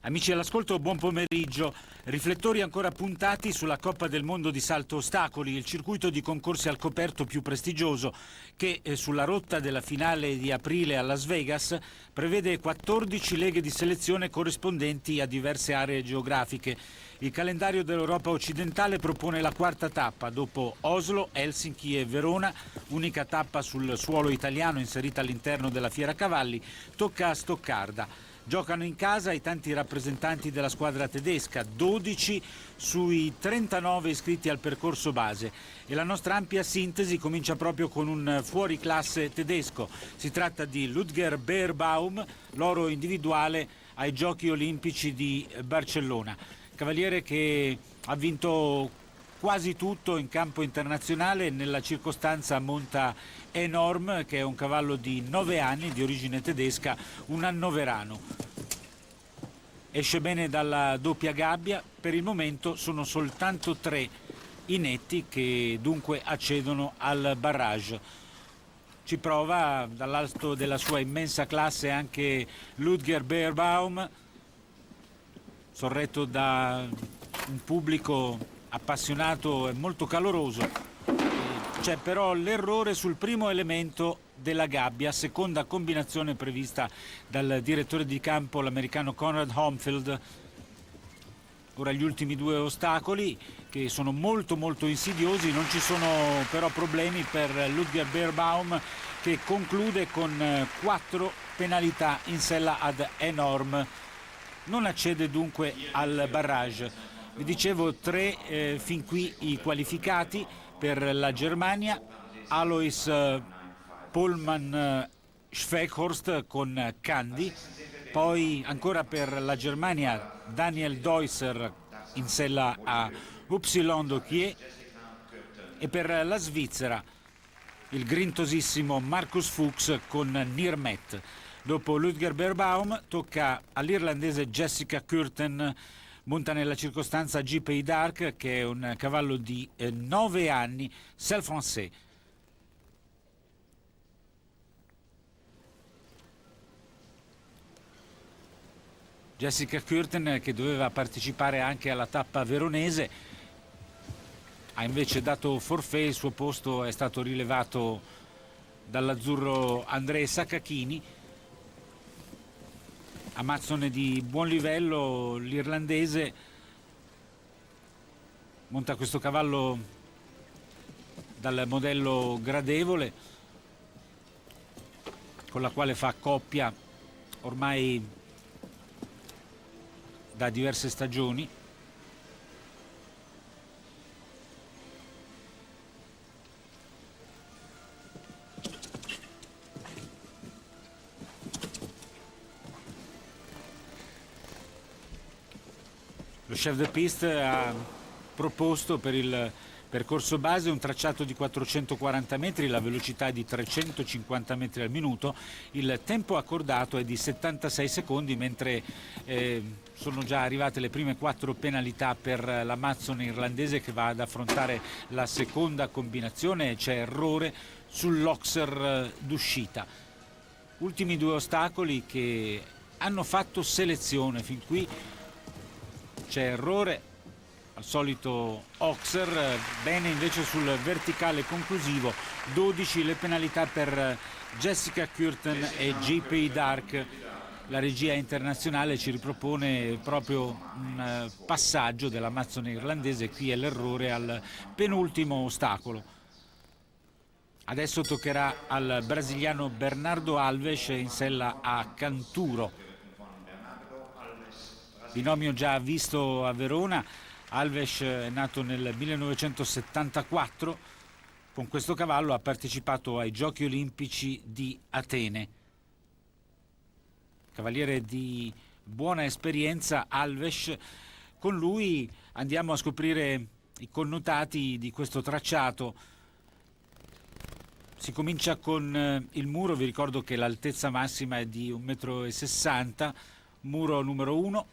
Amici all'ascolto, buon pomeriggio. Riflettori ancora puntati sulla Coppa del Mondo di Salto Ostacoli, il circuito di concorsi al coperto più prestigioso che sulla rotta della finale di aprile a Las Vegas prevede 14 leghe di selezione corrispondenti a diverse aree geografiche. Il calendario dell'Europa occidentale propone la quarta tappa, dopo Oslo, Helsinki e Verona, unica tappa sul suolo italiano inserita all'interno della Fiera Cavalli, tocca a Stoccarda. Giocano in casa i tanti rappresentanti della squadra tedesca, 12 sui 39 iscritti al percorso base. E la nostra ampia sintesi comincia proprio con un fuoriclasse tedesco. Si tratta di Ludger Beerbaum, l'oro individuale ai Giochi Olimpici di Barcellona. Cavaliere che ha vinto quasi tutto in campo internazionale. Nella circostanza monta Enorm, che è un cavallo di 9 anni, di origine tedesca, un annoverano. Esce bene dalla doppia gabbia, per il momento sono soltanto 3 i netti che dunque accedono al barrage. Ci prova dall'alto della sua immensa classe anche Ludger Beerbaum, sorretto da un pubblico appassionato e molto caloroso. C'è però l'errore sul primo elemento della gabbia, seconda combinazione prevista dal direttore di campo, l'americano Conrad Homfield. Ora gli ultimi 2 ostacoli, che sono molto insidiosi. Non ci sono però problemi per Ludger Beerbaum, che conclude con 4 penalità in sella ad Enorm. Non accede dunque al barrage. Vi dicevo 3 fin qui i qualificati. Per la Germania, Alois Pohlmann Schweighorst con Candy, poi ancora per la Germania Daniel Deusser in sella a Upsilon Dokier, e per la Svizzera il grintosissimo Marcus Fuchs con Nirmet. Dopo Ludger Beerbaum tocca all'irlandese Jessica Curtin. Monta nella circostanza J.P. Dark, che è un cavallo di 9 anni, Celle Français. Jessica Curtin, che doveva partecipare anche alla tappa veronese, ha invece dato forfait. Il suo posto è stato rilevato dall'azzurro Andrei Sacchini. Amazzone di buon livello, l'irlandese monta questo cavallo dal modello gradevole, con la quale fa coppia ormai da diverse stagioni. Lo chef de piste ha proposto per il percorso base un tracciato di 440 metri, la velocità è di 350 metri al minuto, il tempo accordato è di 76 secondi, mentre sono già arrivate le prime 4 penalità per l'amazzone irlandese, che va ad affrontare la seconda combinazione. C'è errore sull'oxer d'uscita. Ultimi 2 ostacoli che hanno fatto selezione fin qui. C'è errore al solito Oxer, bene invece sul verticale conclusivo. 12 le penalità per Jessica Curtin e J.P. Dark. La regia internazionale ci ripropone proprio un passaggio dell'amazzone irlandese. Qui è l'errore al penultimo ostacolo. Adesso toccherà al brasiliano Bernardo Alves in sella a Canturo. Binomio già visto a Verona. Alves è nato nel 1974. Con questo cavallo ha partecipato ai Giochi Olimpici di Atene. Cavaliere di buona esperienza Alves. Con lui andiamo a scoprire i connotati di questo tracciato. Si comincia con il muro. Vi ricordo che l'altezza massima è di 1,60 m. Muro numero 1.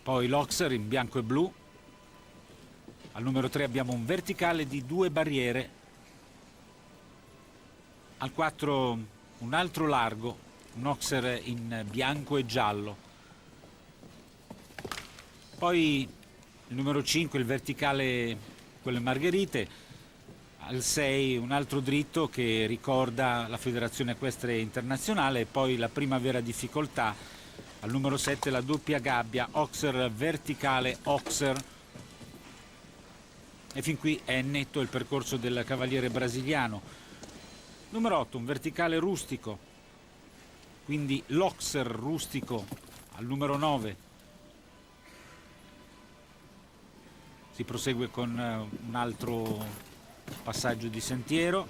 Poi l'Oxer in bianco e blu, Al numero 3 abbiamo un verticale di 2 barriere. Al 4 un altro largo, un Oxer in bianco e giallo. Poi il numero 5, il verticale, quello in margherite. Al 6 un altro dritto che ricorda la Federazione Equestre Internazionale. E poi la prima vera difficoltà, al numero 7, la doppia gabbia, Oxer verticale, Oxer. E fin qui è netto il percorso del cavaliere brasiliano. Numero 8, un verticale rustico, quindi l'Oxer rustico. Al numero 9 si prosegue con un altro passaggio di sentiero,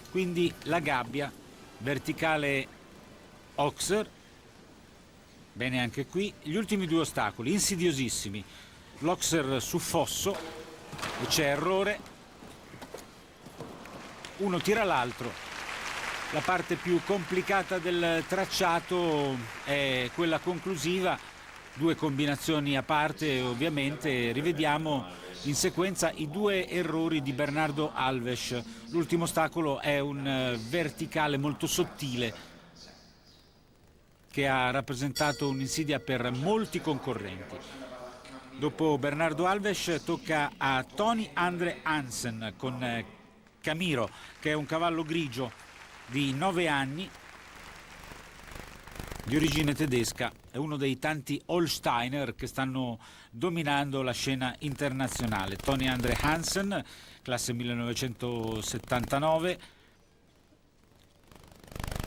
quindi la gabbia, verticale Oxer. Bene anche qui. Gli ultimi 2 ostacoli, insidiosissimi, l'Oxer su fosso, e c'è errore, uno tira l'altro. La parte più complicata del tracciato è quella conclusiva, 2 combinazioni a parte ovviamente. Rivediamo in sequenza i 2 errori di Bernardo Alves. L'ultimo ostacolo è un verticale molto sottile che ha rappresentato un'insidia per molti concorrenti. Dopo Bernardo Alves tocca a Tony Andre Hansen con Camiro, che è un cavallo grigio di 9 anni, di origine tedesca. È uno dei tanti Holsteiner che stanno dominando la scena internazionale. Tony Andre Hansen, classe 1979,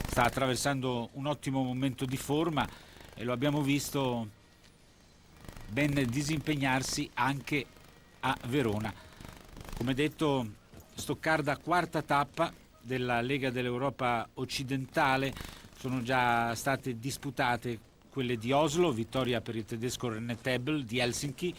sta attraversando un ottimo momento di forma e lo abbiamo visto ben disimpegnarsi anche a Verona. Come detto, Stoccarda, quarta tappa della Lega dell'Europa occidentale. Sono già state disputate quelle di Oslo, vittoria per il tedesco René Tebel, di Helsinki,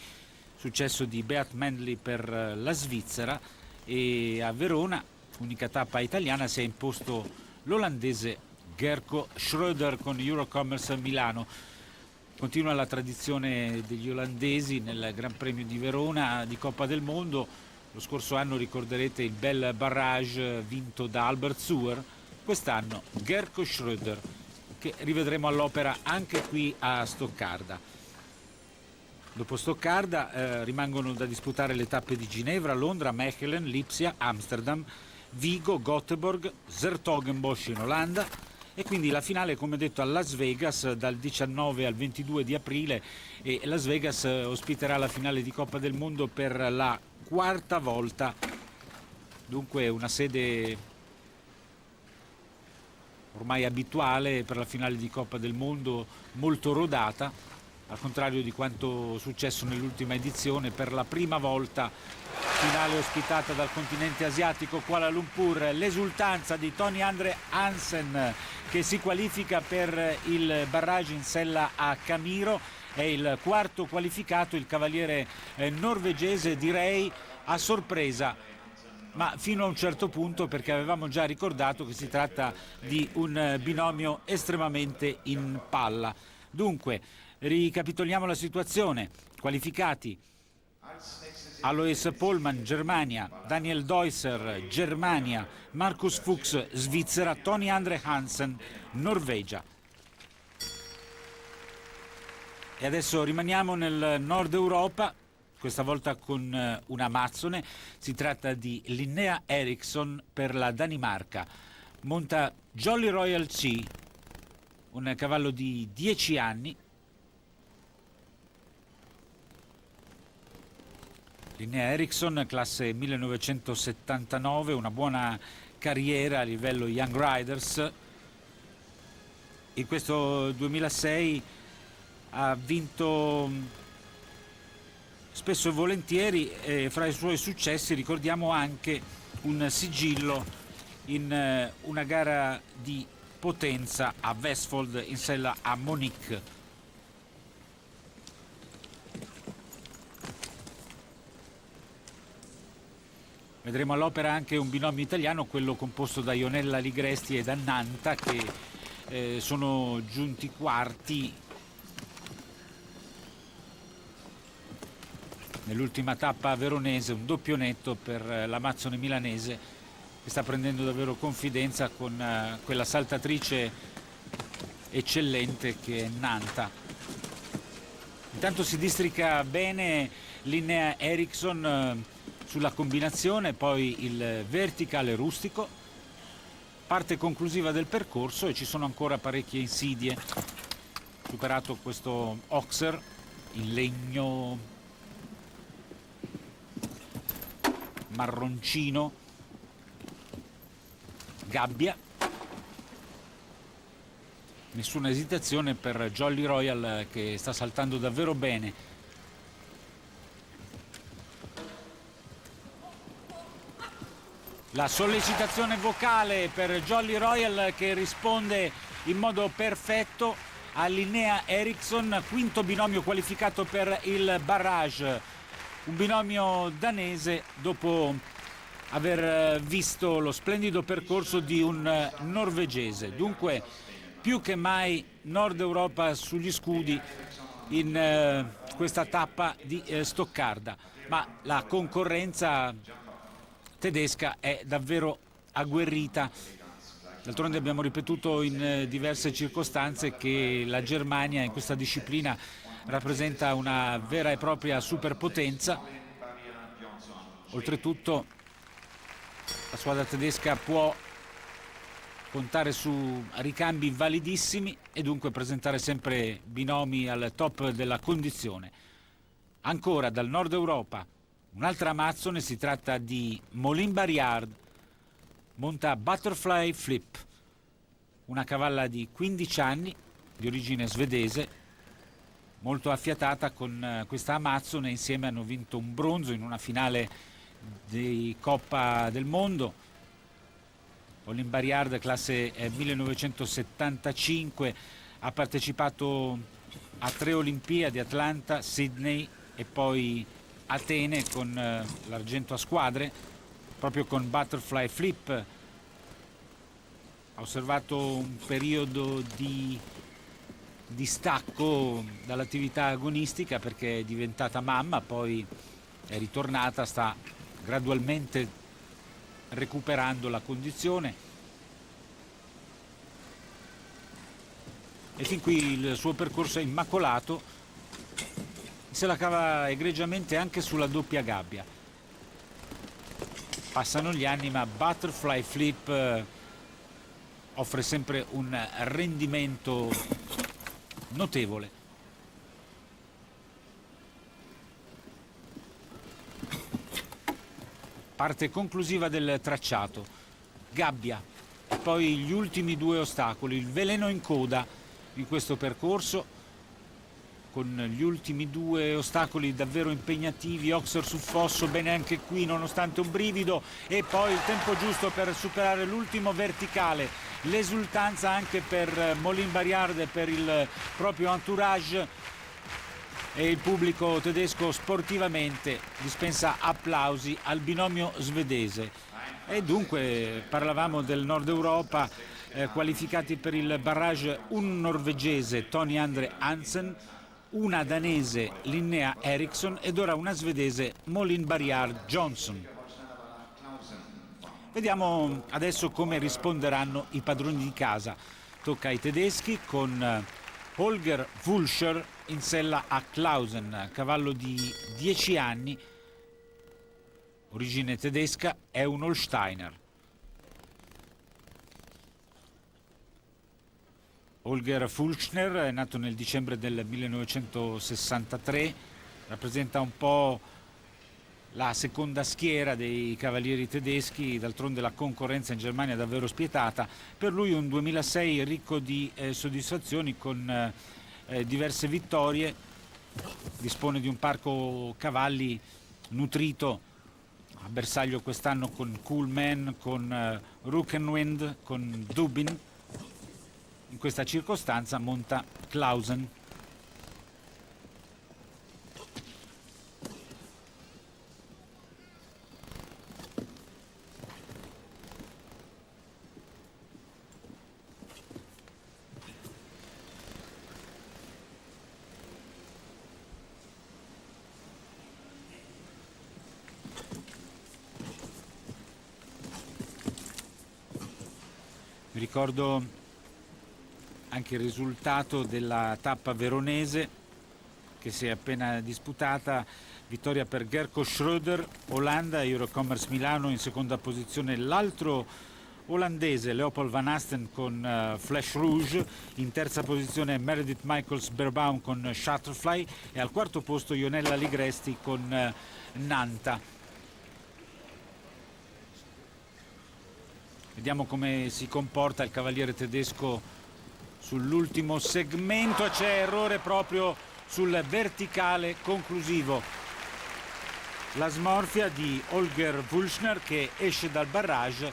successo di Beat Mendley per la Svizzera, e a Verona, unica tappa italiana, si è imposto l'olandese Gerco Schröder con Eurocommerce Milano. Continua la tradizione degli olandesi nel Gran Premio di Verona di Coppa del Mondo. Lo scorso anno ricorderete il bel barrage vinto da Albert Suhr. Quest'anno Gerco Schröder, che rivedremo all'opera anche qui a Stoccarda. Dopo Stoccarda rimangono da disputare le tappe di Ginevra, Londra, Mechelen, Lipsia, Amsterdam, Vigo, Göteborg, 's-Hertogenbosch in Olanda, e quindi la finale, come detto, a Las Vegas dal 19 al 22 di aprile, e Las Vegas ospiterà la finale di Coppa del Mondo per la 4ª volta. Dunque una sede ormai abituale per la finale di Coppa del Mondo, molto rodata, al contrario di quanto successo nell'ultima edizione. Per la prima volta finale ospitata dal continente asiatico, Kuala Lumpur. L'esultanza di Tony Andre Hansen, che si qualifica per il barrage in sella a Camiro. È il 4º qualificato, il cavaliere norvegese, direi a sorpresa, ma fino a un certo punto, perché avevamo già ricordato che si tratta di un binomio estremamente in palla. Dunque, ricapitoliamo la situazione. Qualificati: Alois Pollmann, Germania; Daniel Deusser, Germania; Markus Fuchs, Svizzera; Tony Andre Hansen, Norvegia. E adesso rimaniamo nel nord Europa, questa volta con un amazzone. Si tratta di Linnea Eriksson per la Danimarca. Monta Jolly Royal C, un cavallo di 10 anni. Linnea Eriksson, classe 1979, una buona carriera a livello Young Riders. In questo 2006 ha vinto spesso e volentieri, e fra i suoi successi ricordiamo anche un sigillo in una gara di potenza a Vestfold in sella a Monique. Vedremo all'opera anche un binomio italiano, quello composto da Ionella Ligresti e da Nanta, che sono giunti quarti. nell'ultima tappa veronese, un doppio netto per l'Amazzone milanese, che sta prendendo davvero confidenza con quella saltatrice eccellente che è Nanta. Intanto si districa bene Linnea Eriksson sulla combinazione, poi il verticale rustico, parte conclusiva del percorso e ci sono ancora parecchie insidie. Superato questo Oxer in legno marroncino, gabbia, nessuna esitazione per Jolly Royal che sta saltando davvero bene. La sollecitazione vocale per Jolly Royal che risponde in modo perfetto a Linnea Eriksson, quinto binomio qualificato per il barrage, un binomio danese dopo aver visto lo splendido percorso di un norvegese. Dunque più che mai Nord Europa sugli scudi in questa tappa di Stoccarda, ma la concorrenza tedesca è davvero agguerrita. D'altronde abbiamo ripetuto in diverse circostanze che la Germania in questa disciplina rappresenta una vera e propria superpotenza. Oltretutto la squadra tedesca può contare su ricambi validissimi e dunque presentare sempre binomi al top della condizione. Ancora dal nord Europa un'altra Amazzone, si tratta di Molin Barriard, monta Butterfly Flip, una cavalla di 15 anni, di origine svedese, molto affiatata con questa Amazzone. Insieme hanno vinto un bronzo in una finale di Coppa del Mondo. Molin Barriard, classe 1975, ha partecipato a 3 Olimpiadi, Atlanta, Sydney e poi Atene con l'argento a squadre, proprio con Butterfly Flip. Ha osservato un periodo di distacco dall'attività agonistica perché è diventata mamma, poi è ritornata, sta gradualmente recuperando la condizione e fin qui il suo percorso è immacolato. Se la cava egregiamente anche sulla doppia gabbia. Passano gli anni, ma Butterfly Flip offre sempre un rendimento notevole. Parte conclusiva del tracciato, gabbia, e poi gli ultimi 2 ostacoli, il veleno in coda in questo percorso, con gli ultimi 2 ostacoli davvero impegnativi. Oxer sul fosso, bene anche qui nonostante un brivido, e poi il tempo giusto per superare l'ultimo verticale. L'esultanza anche per Molin Barriard e per il proprio entourage, e il pubblico tedesco sportivamente dispensa applausi al binomio svedese. E dunque parlavamo del Nord Europa, qualificati per il barrage un norvegese, Tony Andre Hansen, una danese, Linnea Eriksson, ed ora una svedese, Molin Barriard Johnson. Vediamo adesso come risponderanno i padroni di casa. Tocca ai tedeschi con Holger Wulscher in sella a Clausen, cavallo di 10 anni, origine tedesca, è un Holsteiner. Holger Fulchner è nato nel dicembre del 1963, rappresenta un po' la seconda schiera dei cavalieri tedeschi. D'altronde la concorrenza in Germania è davvero spietata. Per lui un 2006 ricco di soddisfazioni, con diverse vittorie, dispone di un parco cavalli nutrito, a bersaglio quest'anno con Coolman, con Rukenwind, con Dubin. In questa circostanza monta Clausen. Vi ricordo anche il risultato della tappa veronese che si è appena disputata. Vittoria per Gerco Schröder, Olanda, Eurocommerce Milano. In seconda posizione l'altro olandese Leopold Van Asten con Flash Rouge. In terza posizione Meredith Michaels Berbaum con Shutterfly, e al quarto posto Ionella Ligresti con Nanta. Vediamo come si comporta il cavaliere tedesco sull'ultimo segmento. C'è errore proprio sul verticale conclusivo. La smorfia di Holger Wulschner che esce dal barrage.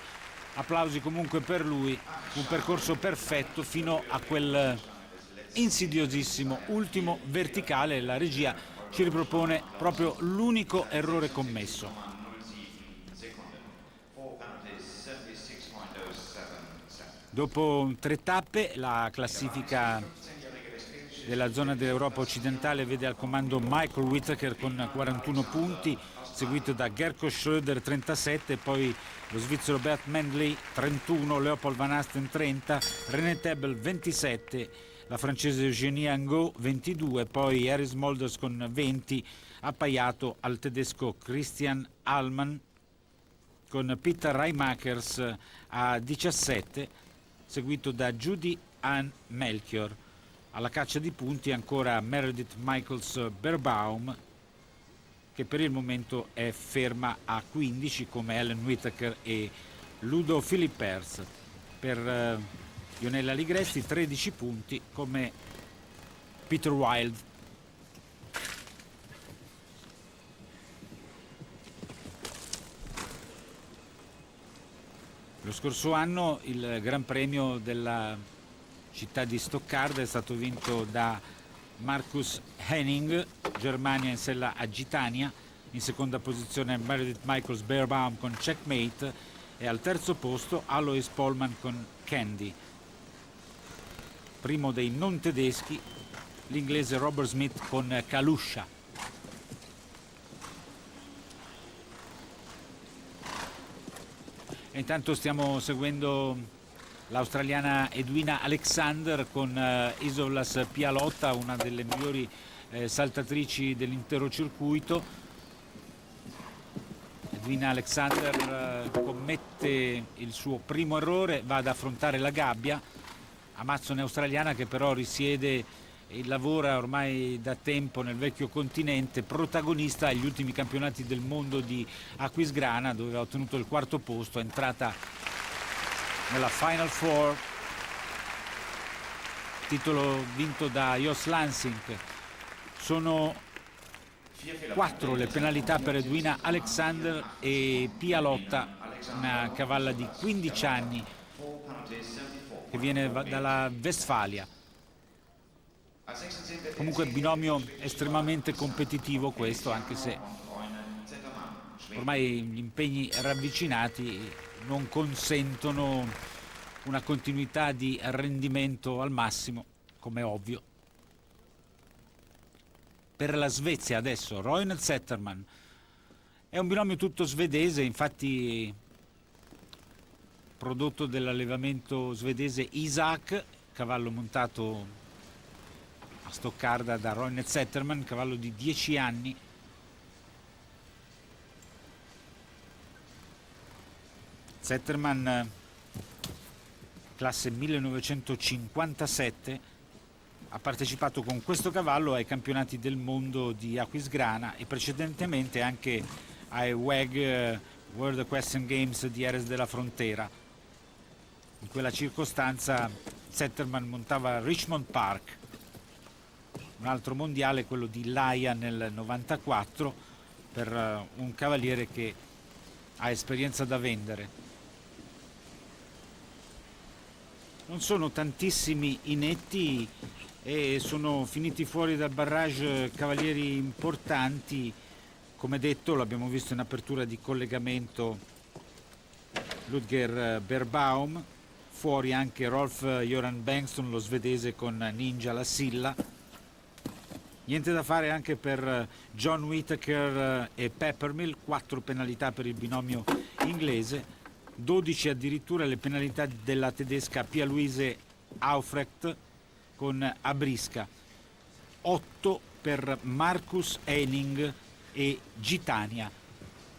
Applausi comunque per lui, un percorso perfetto fino a quel insidiosissimo ultimo verticale. La regia ci ripropone proprio l'unico errore commesso. Dopo 3 tappe la classifica della zona dell'Europa occidentale vede al comando Michael Whittaker con 41 punti, seguito da Gerco Schröder 37, poi lo svizzero Bert Mendley 31, Leopold Van Asten 30, René Tebel 27, la francese Eugénie Angot 22, poi Harris Molders con 20, appaiato al tedesco Christian Allmann con Peter Reimakers a 17, seguito da Judy Ann Melchior. Alla caccia di punti ancora Meredith Michaels Berbaum, che per il momento è ferma a 15 come Ellen Whittaker e Ludo Philippers. Per Ionella Ligresti 13 punti come Peter Wild. Lo scorso anno il Gran Premio della città di Stoccarda è stato vinto da Markus Henning, Germania in sella a Gitania. In seconda posizione Meredith Michaels Berbaum con Checkmate, e al terzo posto Alois Pollmann con Candy. Primo dei non tedeschi l'inglese Robert Smith con Kalusha. E intanto stiamo seguendo l'australiana Edwina Alexander con Isolas Pialotta, una delle migliori saltatrici dell'intero circuito. Edwina Alexander commette il suo primo errore, va ad affrontare la gabbia. Amazzone australiana che però risiede e lavora ormai da tempo nel vecchio continente, protagonista agli ultimi campionati del mondo di Aquisgrana, dove ha ottenuto il quarto posto, è entrata nella Final Four, titolo vinto da Jos Lansing. Sono 4 le penalità per Edwina Alexander e Pialotta, una cavalla di 15 anni che viene dalla Westfalia. Comunque binomio estremamente competitivo questo, anche se ormai gli impegni ravvicinati non consentono una continuità di rendimento al massimo, come è ovvio. Per la Svezia adesso Roine Zetterman è un binomio tutto svedese, infatti prodotto dell'allevamento svedese Isaac, cavallo montato a Stoccarda da Roine Zetterman, cavallo di 10 anni. Zetterman, classe 1957, ha partecipato con questo cavallo ai campionati del mondo di Aquisgrana e precedentemente anche ai WEG World Equestrian Games di Jerez de la Frontera. In quella circostanza Zetterman montava Richmond Park. Un altro mondiale, quello di Laia nel 94, per un cavaliere che ha esperienza da vendere. Non sono tantissimi i netti e sono finiti fuori dal barrage cavalieri importanti. Come detto, l'abbiamo visto in apertura di collegamento, Ludger Berbaum, fuori anche Rolf Göran Bengtsson, lo svedese con Ninja la Silla. Niente da fare anche per John Whittaker e Peppermill, 4 penalità per il binomio inglese. 12 addirittura le penalità della tedesca Pia Luise Aufrecht con Abrisca, 8 per Marcus Henning e Gitania,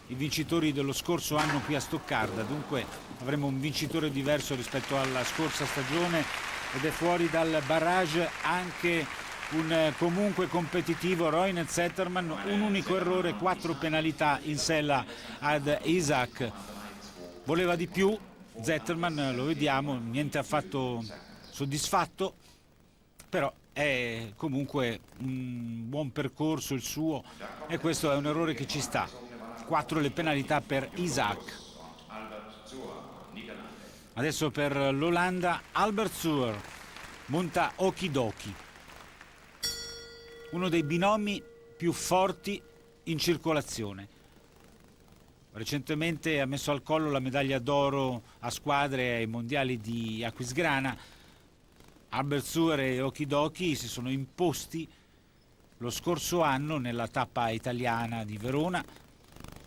i vincitori dello scorso anno qui a Stoccarda. Dunque avremo un vincitore diverso rispetto alla scorsa stagione ed è fuori dal barrage anche un comunque competitivo Roine Zettermann. Un unico errore, 4 penalità in sella ad Isaac. Voleva di più Zettermann, lo vediamo, niente affatto soddisfatto, però è comunque un buon percorso il suo e questo è un errore che ci sta. 4 le penalità per Isaac. Adesso per l'Olanda Albert Suhr monta Okidoki, uno dei binomi più forti in circolazione. Recentemente ha messo al collo la medaglia d'oro a squadre ai mondiali di Aquisgrana. Albert Suhr e Okidoki si sono imposti lo scorso anno nella tappa italiana di Verona,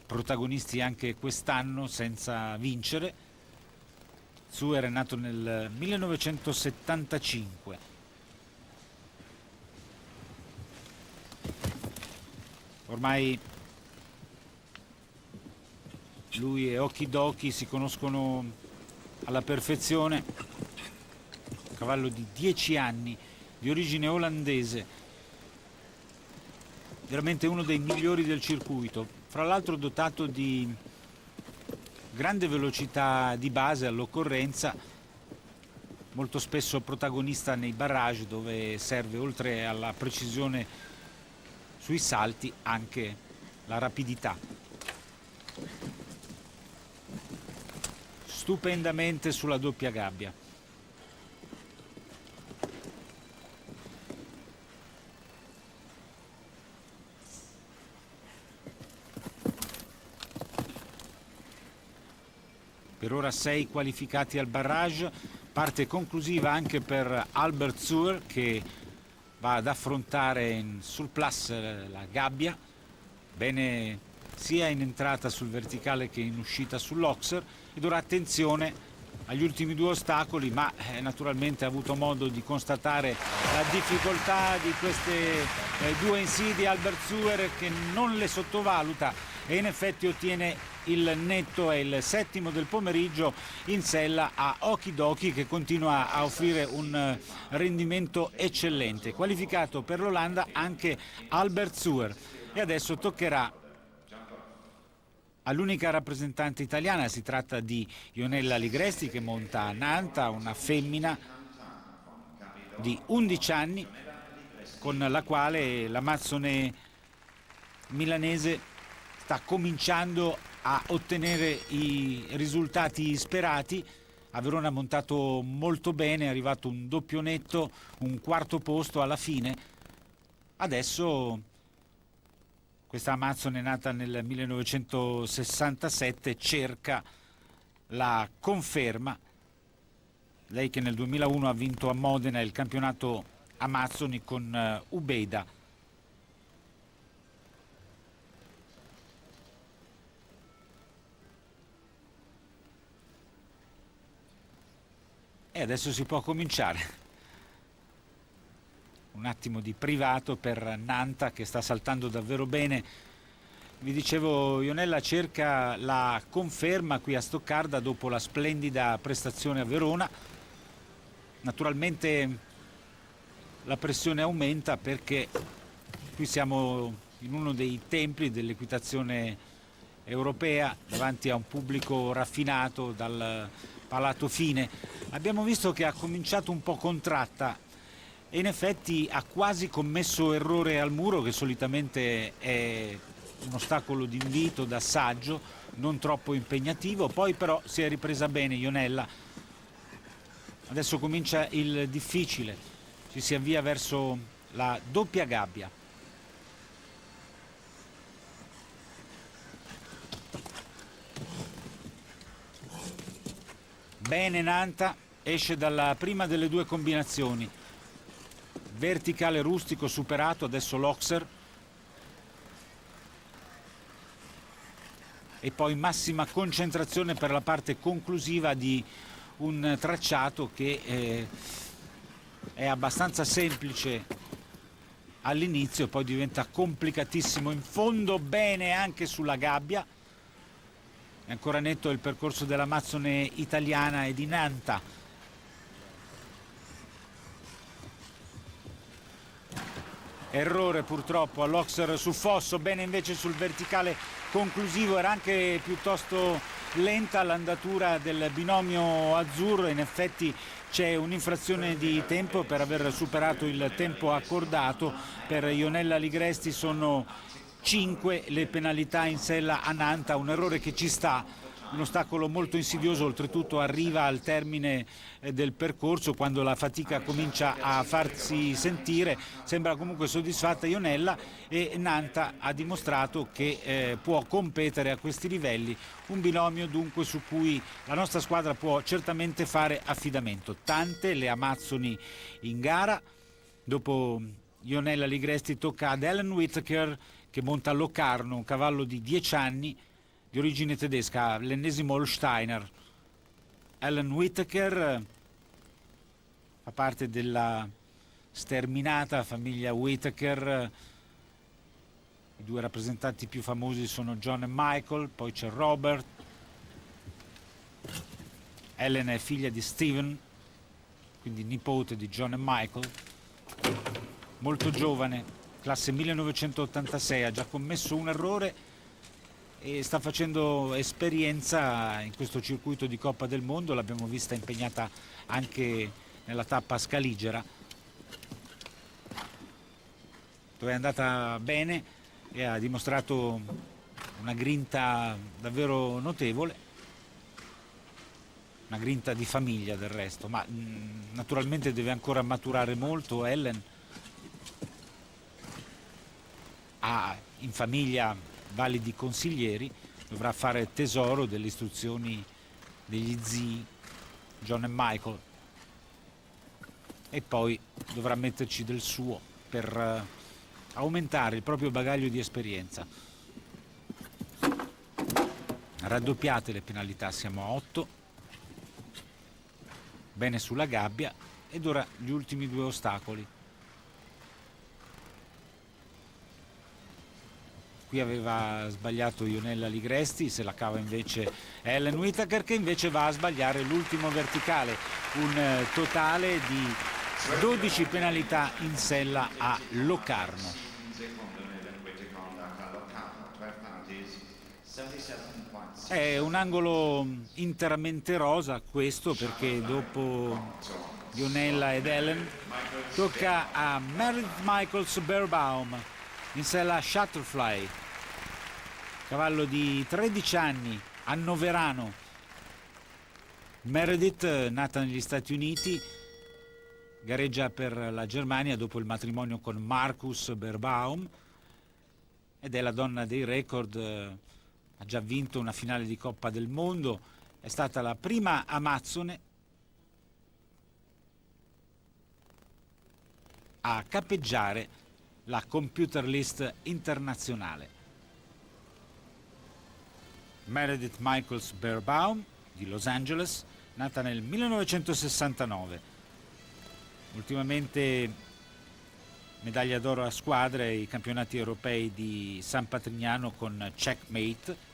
protagonisti anche quest'anno senza vincere. Suhr è nato nel 1975. Ormai lui e Okidoki si conoscono alla perfezione. Cavallo di 10 anni, di origine olandese, veramente uno dei migliori del circuito, fra l'altro dotato di grande velocità di base all'occorrenza, molto spesso protagonista nei barrage dove serve oltre alla precisione sui salti anche la rapidità. Stupendamente sulla doppia gabbia. Per ora 6 qualificati al barrage, parte conclusiva anche per Albert Suhr che va ad affrontare in surplus la gabbia, bene sia in entrata sul verticale che in uscita sull'Oxer, ed ora attenzione agli ultimi 2 ostacoli, ma naturalmente ha avuto modo di constatare la difficoltà di queste 2 insidie Albert Suhr, che non le sottovaluta e in effetti ottiene il netto. È il 7° del pomeriggio in sella a Okidoki, che continua a offrire un rendimento eccellente. Qualificato per l'Olanda anche Albert Suhr e adesso toccherà all'unica rappresentante italiana. Si tratta di Ionella Ligresti che monta a Nanta, una femmina di 11 anni con la quale l'amazzone milanese sta cominciando a ottenere i risultati sperati. A Verona ha montato molto bene, è arrivato un doppio netto, un 4° posto alla fine. Adesso questa amazzone nata nel 1967 cerca la conferma. Lei che nel 2001 ha vinto a Modena il campionato amazzoni con Ubeida. E adesso si può cominciare. Un attimo di privato per Nanta che sta saltando davvero bene. Vi dicevo, Ionella cerca la conferma qui a Stoccarda dopo la splendida prestazione a Verona. Naturalmente la pressione aumenta perché qui siamo in uno dei templi dell'equitazione europea, davanti a un pubblico raffinato dal palato fine. Abbiamo visto che ha cominciato un po' contratta e in effetti ha quasi commesso errore al muro, che solitamente è un ostacolo d'invito, d'assaggio, non troppo impegnativo. Poi però si è ripresa bene Ionella. Adesso comincia il difficile, ci si avvia verso la doppia gabbia. Bene Nanta, esce dalla prima delle 2 combinazioni. Verticale rustico superato, adesso l'Oxer. e poi massima concentrazione per la parte conclusiva di un tracciato che è abbastanza semplice all'inizio, poi diventa complicatissimo in fondo. Bene anche sulla gabbia, è ancora netto il percorso dell'Amazzone italiana e di Nanta. Errore purtroppo all'Oxer su Fosso, bene invece sul verticale conclusivo. Era anche piuttosto lenta l'andatura del binomio azzurro, in effetti c'è un'infrazione di tempo per aver superato il tempo accordato. Per Ionella Ligresti sono 5 le penalità in sella a Nanta, un errore che ci sta, un ostacolo molto insidioso, oltretutto arriva al termine del percorso quando la fatica comincia a farsi sentire. Sembra comunque soddisfatta Ionella e Nanta ha dimostrato che può competere a questi livelli, un binomio dunque su cui la nostra squadra può certamente fare affidamento. Tante le amazzoni in gara. Dopo Ionella Ligresti tocca ad Ellen Whittaker, che monta Locarno, un cavallo di 10 anni di origine tedesca, l'ennesimo Holsteiner. Ellen Whittaker fa parte della sterminata famiglia Whittaker. I due rappresentanti più famosi sono John e Michael, poi c'è Robert. Ellen è figlia di Stephen, quindi nipote di John e Michael. Molto giovane, classe 1986, ha già commesso un errore e sta facendo esperienza in questo circuito di Coppa del Mondo. L'abbiamo vista impegnata anche nella tappa Scaligera, dove è andata bene e ha dimostrato una grinta davvero notevole, una grinta di famiglia del resto, ma naturalmente deve ancora maturare molto. Ellen ha in famiglia validi consiglieri, dovrà fare tesoro delle istruzioni degli zii John e Michael e poi dovrà metterci del suo per aumentare il proprio bagaglio di esperienza. Raddoppiate le penalità, siamo a 8, bene sulla gabbia, ed ora gli ultimi 2 ostacoli. Qui aveva sbagliato Ionella Ligresti, se la cava invece Ellen Whittaker, che invece va a sbagliare l'ultimo verticale. Un totale di 12 penalità in sella a Locarno. È un angolo interamente rosa questo, perché dopo Ionella ed Ellen tocca a Meredith Michaels Beerbaum in sella Shutterfly, cavallo di 13 anni, annoverano. Meredith, nata negli Stati Uniti, gareggia per la Germania dopo il matrimonio con Marcus Beerbaum ed è la donna dei record. Ha già vinto una finale di Coppa del Mondo, è stata la prima amazzone a cappeggiare la computer list internazionale. Meredith Michaels Beerbaum di Los Angeles, nata nel 1969. Ultimamente medaglia d'oro a squadre ai campionati europei di San Patrignano con Checkmate.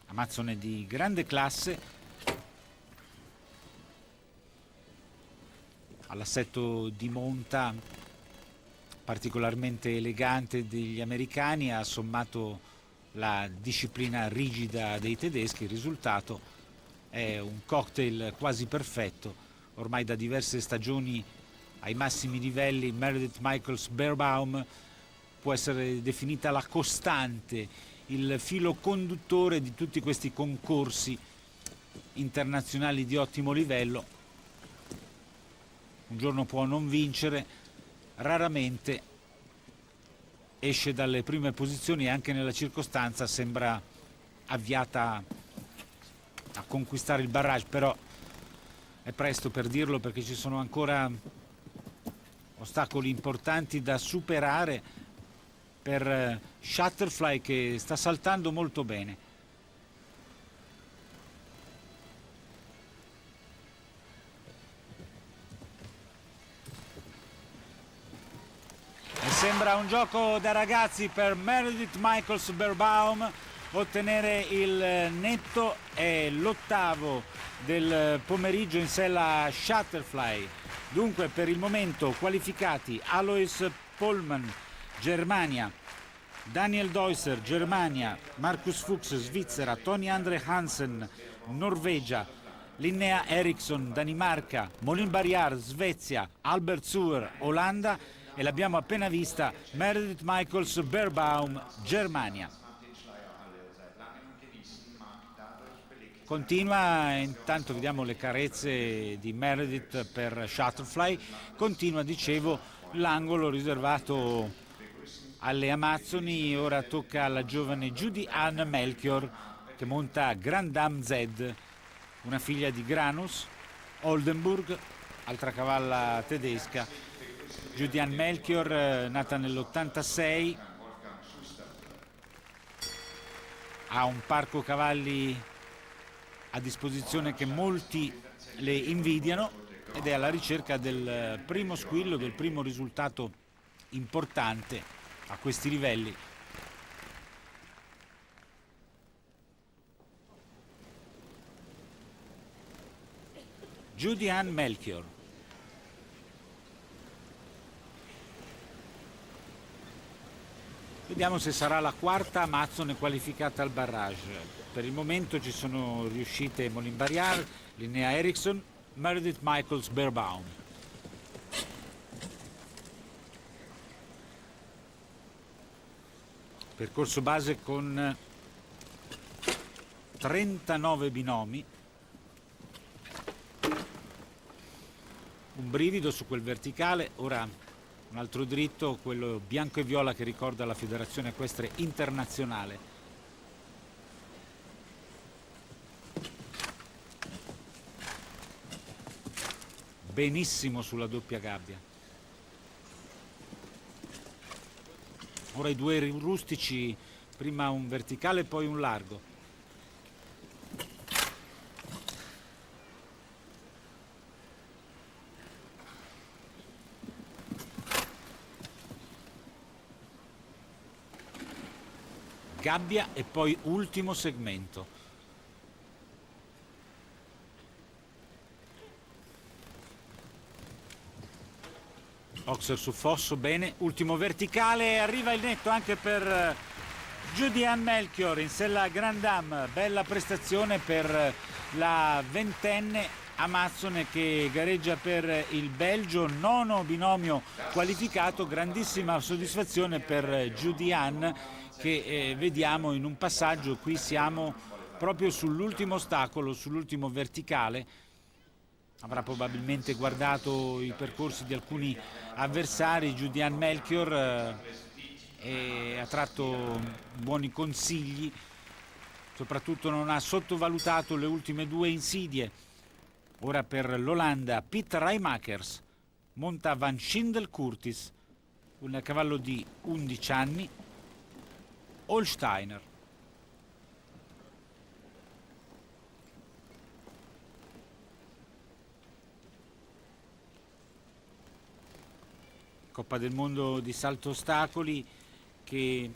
Amazzone di grande classe, all'assetto di monta particolarmente elegante degli americani, ha sommato la disciplina rigida dei tedeschi. Il risultato è un cocktail quasi perfetto. Ormai da diverse stagioni ai massimi livelli Meredith Michaels Beerbaum può essere definita la costante, il filo conduttore di tutti questi concorsi internazionali di ottimo livello. Un giorno può non vincere, raramente esce dalle prime posizioni e anche nella circostanza sembra avviata a conquistare il barrage, però è presto per dirlo perché ci sono ancora ostacoli importanti da superare per Shutterfly, che sta saltando molto bene. E sembra un gioco da ragazzi per Meredith Michaels Beerbaum. Ottenere il netto è l'8º del pomeriggio in sella Shutterfly. Dunque per il momento qualificati Alois Pollmann, Germania, Daniel Deusser, Germania, Markus Fuchs, Svizzera, Tony Andre Hansen, Norvegia, Linnea Eriksson, Danimarca, Molin Barrière, Svezia, Albert Suhr, Olanda, e l'abbiamo appena vista Meredith Michaels Beerbaum, Germania. Continua, intanto vediamo le carezze di Meredith per Shutterfly, continua, dicevo, l'angolo riservato alle Amazzoni. Ora tocca alla giovane Judy Ann Melchior, che monta Grand Dame Z, una figlia di Granus, Oldenburg, altra cavalla tedesca. Judy Ann Melchior, nata nell'86, ha un parco cavalli a disposizione che molti le invidiano ed è alla ricerca del primo squillo, del primo risultato importante a questi livelli. Judy Ann Melchior. Vediamo se sarà la quarta Amazzone qualificata al barrage. Per il momento ci sono riuscite Molin Barrière, Linnea Eriksson, Meredith Michaels Beerbaum. Percorso base con 39 binomi. Un brivido su quel verticale, ora un altro dritto, quello bianco e viola che ricorda la Federazione Equestre Internazionale. Benissimo sulla doppia gabbia. Ora i due rustici, prima un verticale e poi un largo. Gabbia e poi ultimo segmento. Oxer su fosso, bene, ultimo verticale, arriva il netto anche per Judy Ann Melchior in sella Grand Dame. Bella prestazione per la ventenne Amazzone che gareggia per il Belgio, nono binomio qualificato. Grandissima soddisfazione per Judy Ann, che vediamo in un passaggio. Qui siamo proprio sull'ultimo ostacolo, sull'ultimo verticale. Avrà probabilmente guardato i percorsi di alcuni avversari Judy Ann Melchior e ha tratto buoni consigli, soprattutto non ha sottovalutato le ultime due insidie. Ora per l'Olanda Piet Rijmakers monta Van Schindel Curtis, un cavallo di 11 anni, Holsteiner. Coppa del Mondo di salto ostacoli che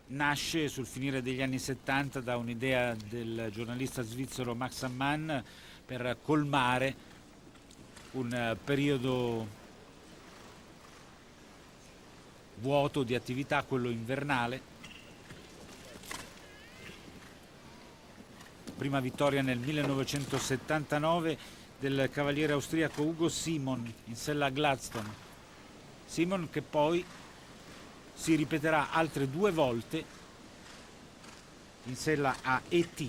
nasce sul finire degli anni 70 da un'idea del giornalista svizzero Max Ammann per colmare un periodo vuoto di attività, quello invernale. Prima vittoria nel 1979 del cavaliere austriaco Ugo Simon in sella Gladstone. Simon che poi si ripeterà altre due volte in sella a ET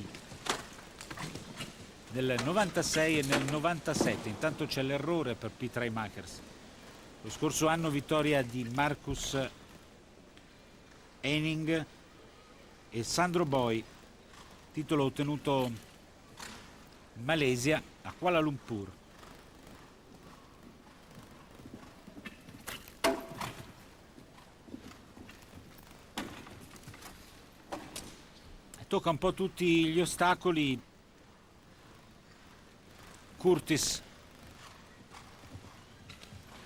nel 96 e nel 97. Intanto c'è l'errore per Piet Rijmakers. Lo scorso anno vittoria di Marcus Henning e Sandro Boy, titolo ottenuto in Malesia a Kuala Lumpur. tocca un po' tutti gli ostacoli. Curtis,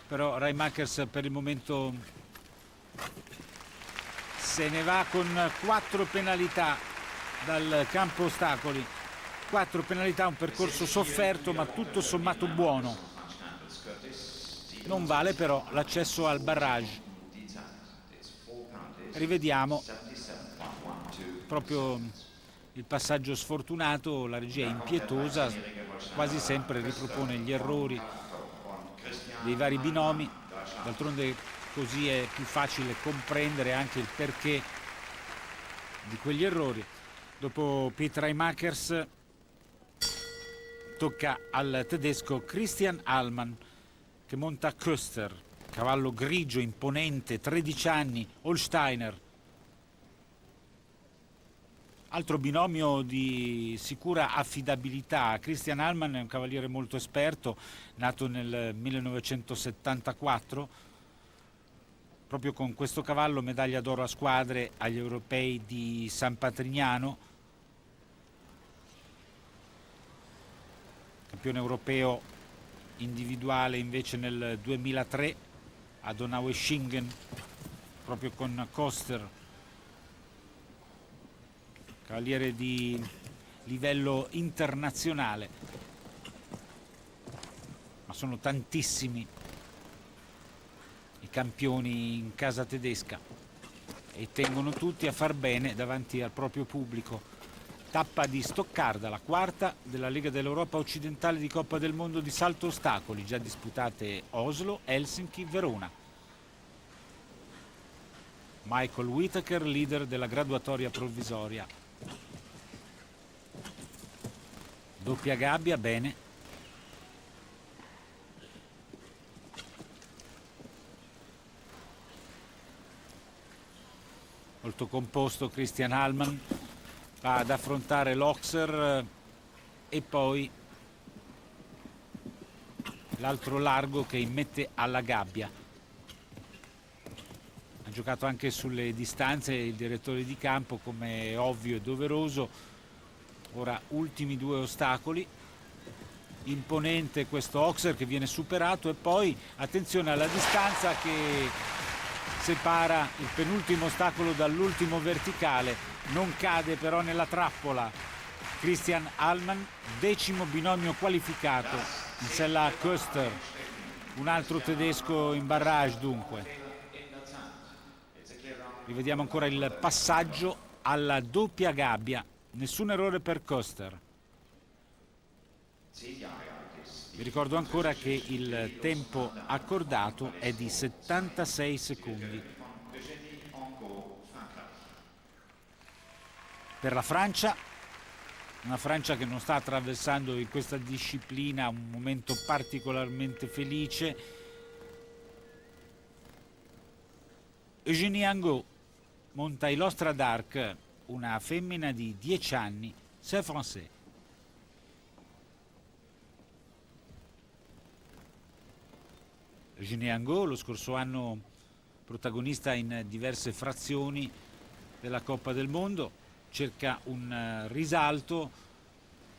però Reimakers per il momento se ne va con 4 penalità dal campo ostacoli. 4 penalità, un percorso sofferto ma tutto sommato buono. Non vale però l'accesso al barrage. Rivediamo proprio il passaggio sfortunato, la regia impietosa, quasi sempre ripropone gli errori dei vari binomi, d'altronde così è più facile comprendere anche il perché di quegli errori. Dopo Piet Reimakers tocca al tedesco Christian Allmann che monta Köster, cavallo grigio, imponente, 13 anni, Holsteiner. Altro binomio di sicura affidabilità. Christian Allmann è un cavaliere molto esperto, nato nel 1974, proprio con questo cavallo medaglia d'oro a squadre agli europei di San Patrignano, campione europeo individuale invece nel 2003 a Donaueschingen, proprio con Köster. Cavaliere di livello internazionale, ma sono tantissimi i campioni in casa tedesca e tengono tutti a far bene davanti al proprio pubblico. Tappa di Stoccarda, la quarta della Lega dell'Europa occidentale di Coppa del Mondo di salto ostacoli, già disputate Oslo, Helsinki, Verona. Michael Whittaker, leader della graduatoria provvisoria. Doppia gabbia, bene. Molto composto Christian Allmann, va ad affrontare l'Oxer e poi l'altro largo che immette alla gabbia. Ha giocato anche sulle distanze il direttore di campo, come è ovvio e doveroso. Ora ultimi 2 ostacoli, imponente questo Oxer che viene superato e poi attenzione alla distanza che separa il penultimo ostacolo dall'ultimo verticale, non cade però nella trappola. Christian Allmann, 10° binomio qualificato in sella a Köster, un altro tedesco in barrage dunque. Rivediamo ancora il passaggio alla doppia gabbia. Nessun errore per Köster. Vi ricordo ancora che il tempo accordato è di 76 secondi. Per la Francia, una Francia che non sta attraversando in questa disciplina un momento particolarmente felice. Eugénie Angot monta Ilostra d'Arc, una femmina di 10 anni, c'est français. Eugénie Angot, lo scorso anno protagonista in diverse frazioni della Coppa del Mondo, cerca un risalto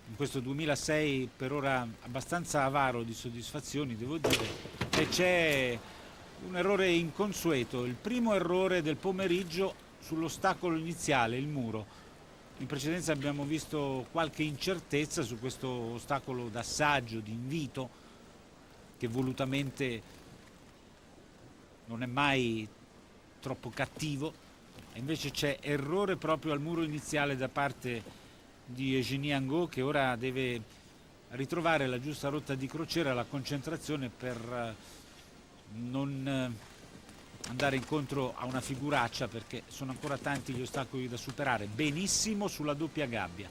in questo 2006 per ora abbastanza avaro di soddisfazioni, devo dire, e c'è un errore inconsueto, il primo errore del pomeriggio sull'ostacolo iniziale, il muro. In precedenza abbiamo visto qualche incertezza su questo ostacolo d'assaggio, di invito, che volutamente non è mai troppo cattivo, e invece c'è errore proprio al muro iniziale da parte di Eugénie Angot, che ora deve ritrovare la giusta rotta di crociera, la concentrazione per non andare incontro a una figuraccia, perché sono ancora tanti gli ostacoli da superare. Benissimo sulla doppia gabbia.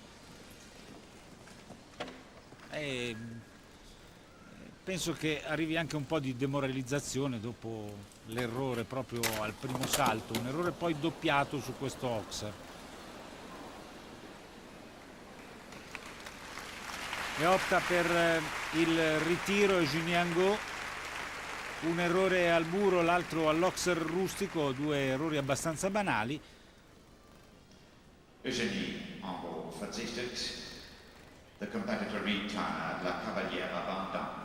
Penso che arrivi anche un po' di demoralizzazione dopo l'errore proprio al primo salto, un errore poi doppiato su questo Oxer. E opta per il ritiro Eugénie Angot, un errore al muro, l'altro all'Oxer rustico, 2 errori abbastanza banali. Eugénie. Hamburg verzichtet. The competitor returner, la Cavaliera Banda.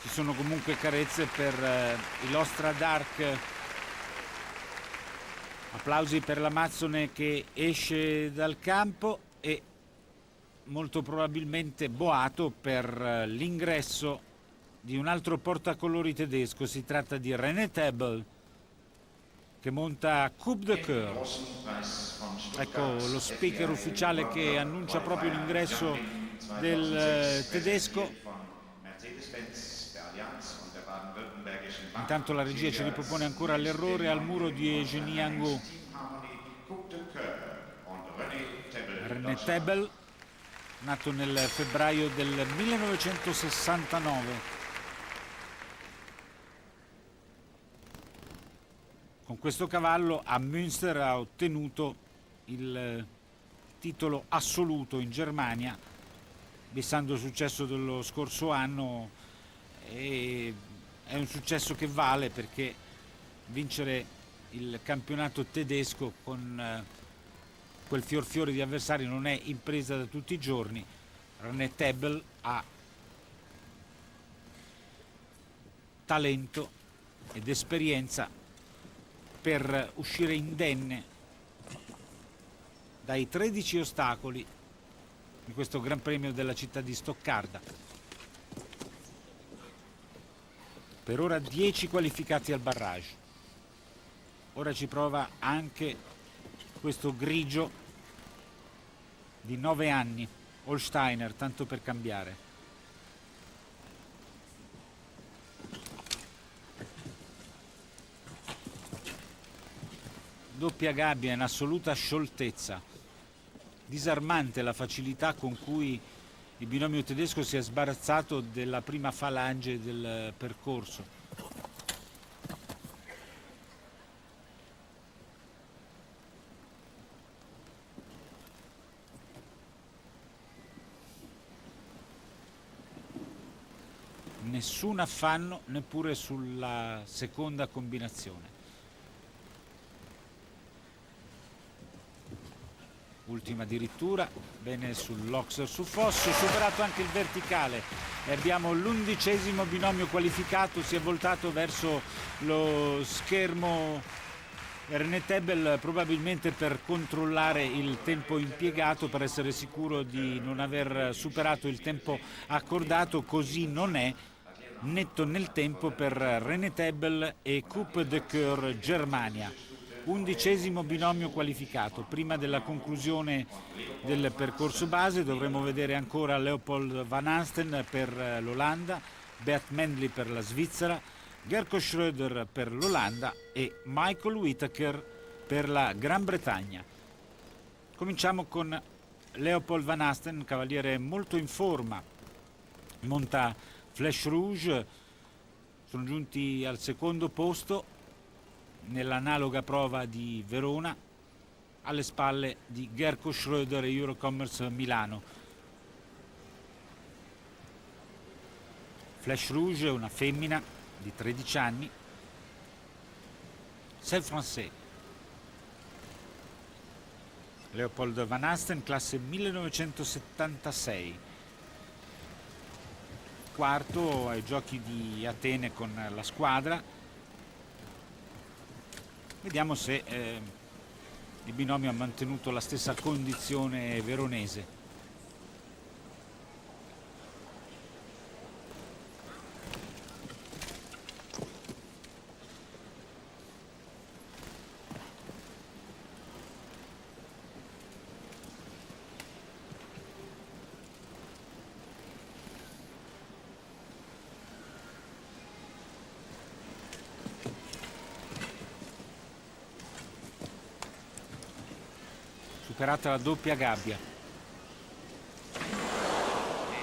Ci sono comunque carezze per il Ostra Dark. Applausi per la Mazzone che esce dal campo e molto probabilmente boato per l'ingresso di un altro portacolori tedesco. Si tratta di René Tebel che monta Coupe de Coeur. Ecco lo speaker ufficiale che annuncia proprio l'ingresso del tedesco. Intanto la regia ci ripropone ancora l'errore al muro di Eugénie Angot. René Tebel, nato nel febbraio del 1969. Con questo cavallo a Münster ha ottenuto il titolo assoluto in Germania, bissando il successo dello scorso anno, e è un successo che vale perché vincere il campionato tedesco con quel fior di avversari non è impresa da tutti i giorni. René Tebel ha talento ed esperienza per uscire indenne dai 13 ostacoli di questo Gran Premio della città di Stoccarda. Per ora 10 qualificati al barrage. Ora ci prova anche questo grigio di 9 anni, Holsteiner, tanto per cambiare. Doppia gabbia in assoluta scioltezza. Disarmante la facilità con cui il binomio tedesco si è sbarazzato della prima falange del percorso. Nessun affanno neppure sulla seconda combinazione. Ultima addirittura, bene sull'Oxer su Fosso, superato anche il verticale e abbiamo l'11° binomio qualificato. Si è voltato verso lo schermo René Tebel, probabilmente per controllare il tempo impiegato, per essere sicuro di non aver superato il tempo accordato. Così non è. Netto nel tempo per René Tebel e Coupe de Coeur Germania. 11° binomio qualificato. Prima della conclusione del percorso base dovremo vedere ancora Leopold Van Asten per l'Olanda, Bert Mendley per la Svizzera, Gerko Schröder per l'Olanda e Michael Whittaker per la Gran Bretagna. Cominciamo con Leopold Van Asten, cavaliere molto in forma, monta Flash Rouge, sono giunti al secondo posto nell'analoga prova di Verona, alle spalle di Gerko Schröder e Eurocommerce Milano. Flash Rouge è una femmina di 13 anni, c'est français. Leopold Van Asten, classe 1976. Quarto ai giochi di Atene con la squadra. Vediamo se il binomio ha mantenuto la stessa condizione veronese. Superata la doppia gabbia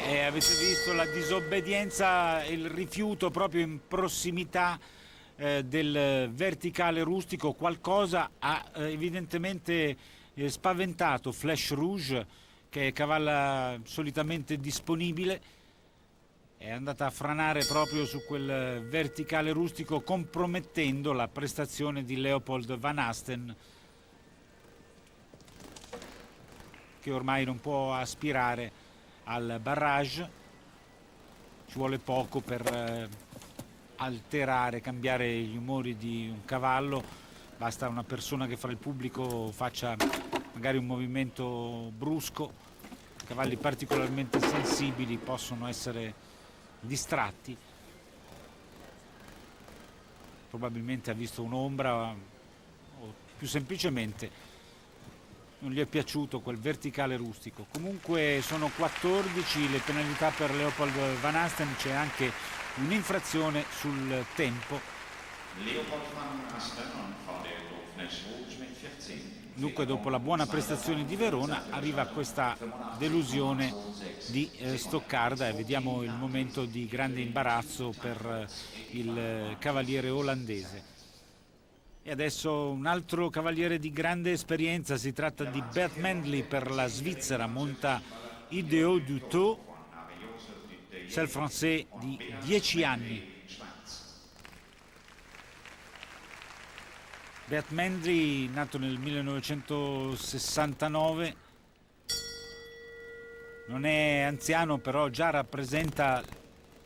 e avete visto la disobbedienza, il rifiuto proprio in prossimità del verticale rustico. Qualcosa ha evidentemente spaventato Flash Rouge, che è cavalla solitamente disponibile, è andata a franare proprio su quel verticale rustico, compromettendo la prestazione di Leopold Van Asten. che ormai non può aspirare al barrage. Ci vuole poco per alterare, cambiare gli umori di un cavallo, basta una persona che fra il pubblico faccia magari un movimento brusco. Cavalli particolarmente sensibili possono essere distratti, probabilmente ha visto un'ombra o più semplicemente non gli è piaciuto quel verticale rustico. Comunque sono 14 le penalità per Leopold Van Asten, c'è anche un'infrazione sul tempo. Leopold Van Asten von der Dofnes Rouge mit 14. Dunque dopo la buona prestazione di Verona arriva questa delusione di Stoccarda e vediamo il momento di grande imbarazzo per il cavaliere olandese. E adesso un altro cavaliere di grande esperienza, si tratta di Bert Mendley per la Svizzera, monta Ideo Dutot, c'est français di 10 anni. Bert Mendley, nato nel 1969, non è anziano, però già rappresenta,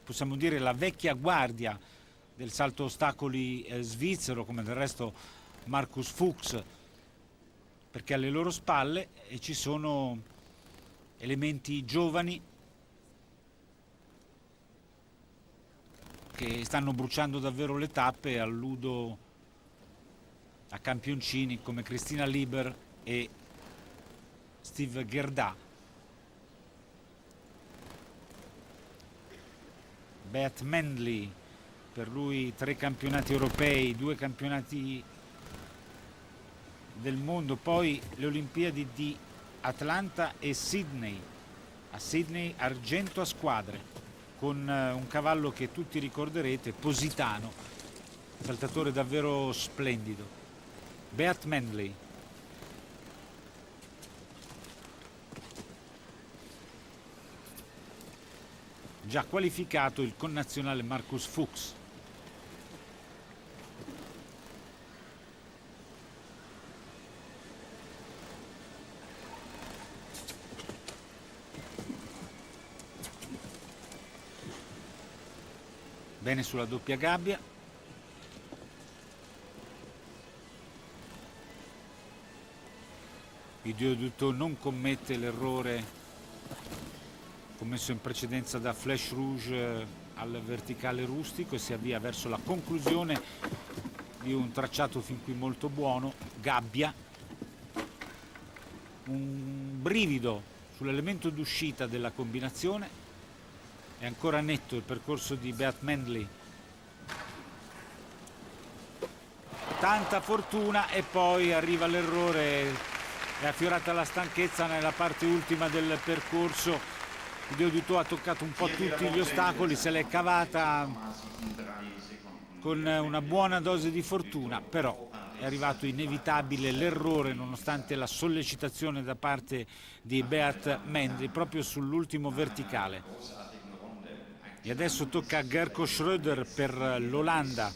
possiamo dire, la vecchia guardia del salto ostacoli svizzero, come del resto Markus Fuchs, perché alle loro spalle ci sono elementi giovani che stanno bruciando davvero le tappe. Alludo a campioncini come Christina Lieber e Steve Gerda. Bert Mendley, per lui 3 campionati europei, 2 campionati del mondo, poi le Olimpiadi di Atlanta e Sydney. A Sydney argento a squadre, con un cavallo che tutti ricorderete, Positano, saltatore davvero splendido. Bert Mendley. Già qualificato il connazionale Markus Fuchs. Bene sulla doppia gabbia. Ideo Dutot non commette l'errore commesso in precedenza da Flash Rouge al verticale rustico e si avvia verso la conclusione di un tracciato fin qui molto buono. Gabbia, un brivido sull'elemento d'uscita della combinazione. È ancora netto il percorso di Bert Mendley. Tanta fortuna e poi arriva l'errore, è affiorata la stanchezza nella parte ultima del percorso. Ideo Dutot ha toccato un po' tutti gli ostacoli, se l'è cavata con una buona dose di fortuna, però è arrivato inevitabile l'errore nonostante la sollecitazione da parte di Bert Mendley proprio sull'ultimo verticale. E adesso tocca a Gerco Schröder per l'Olanda.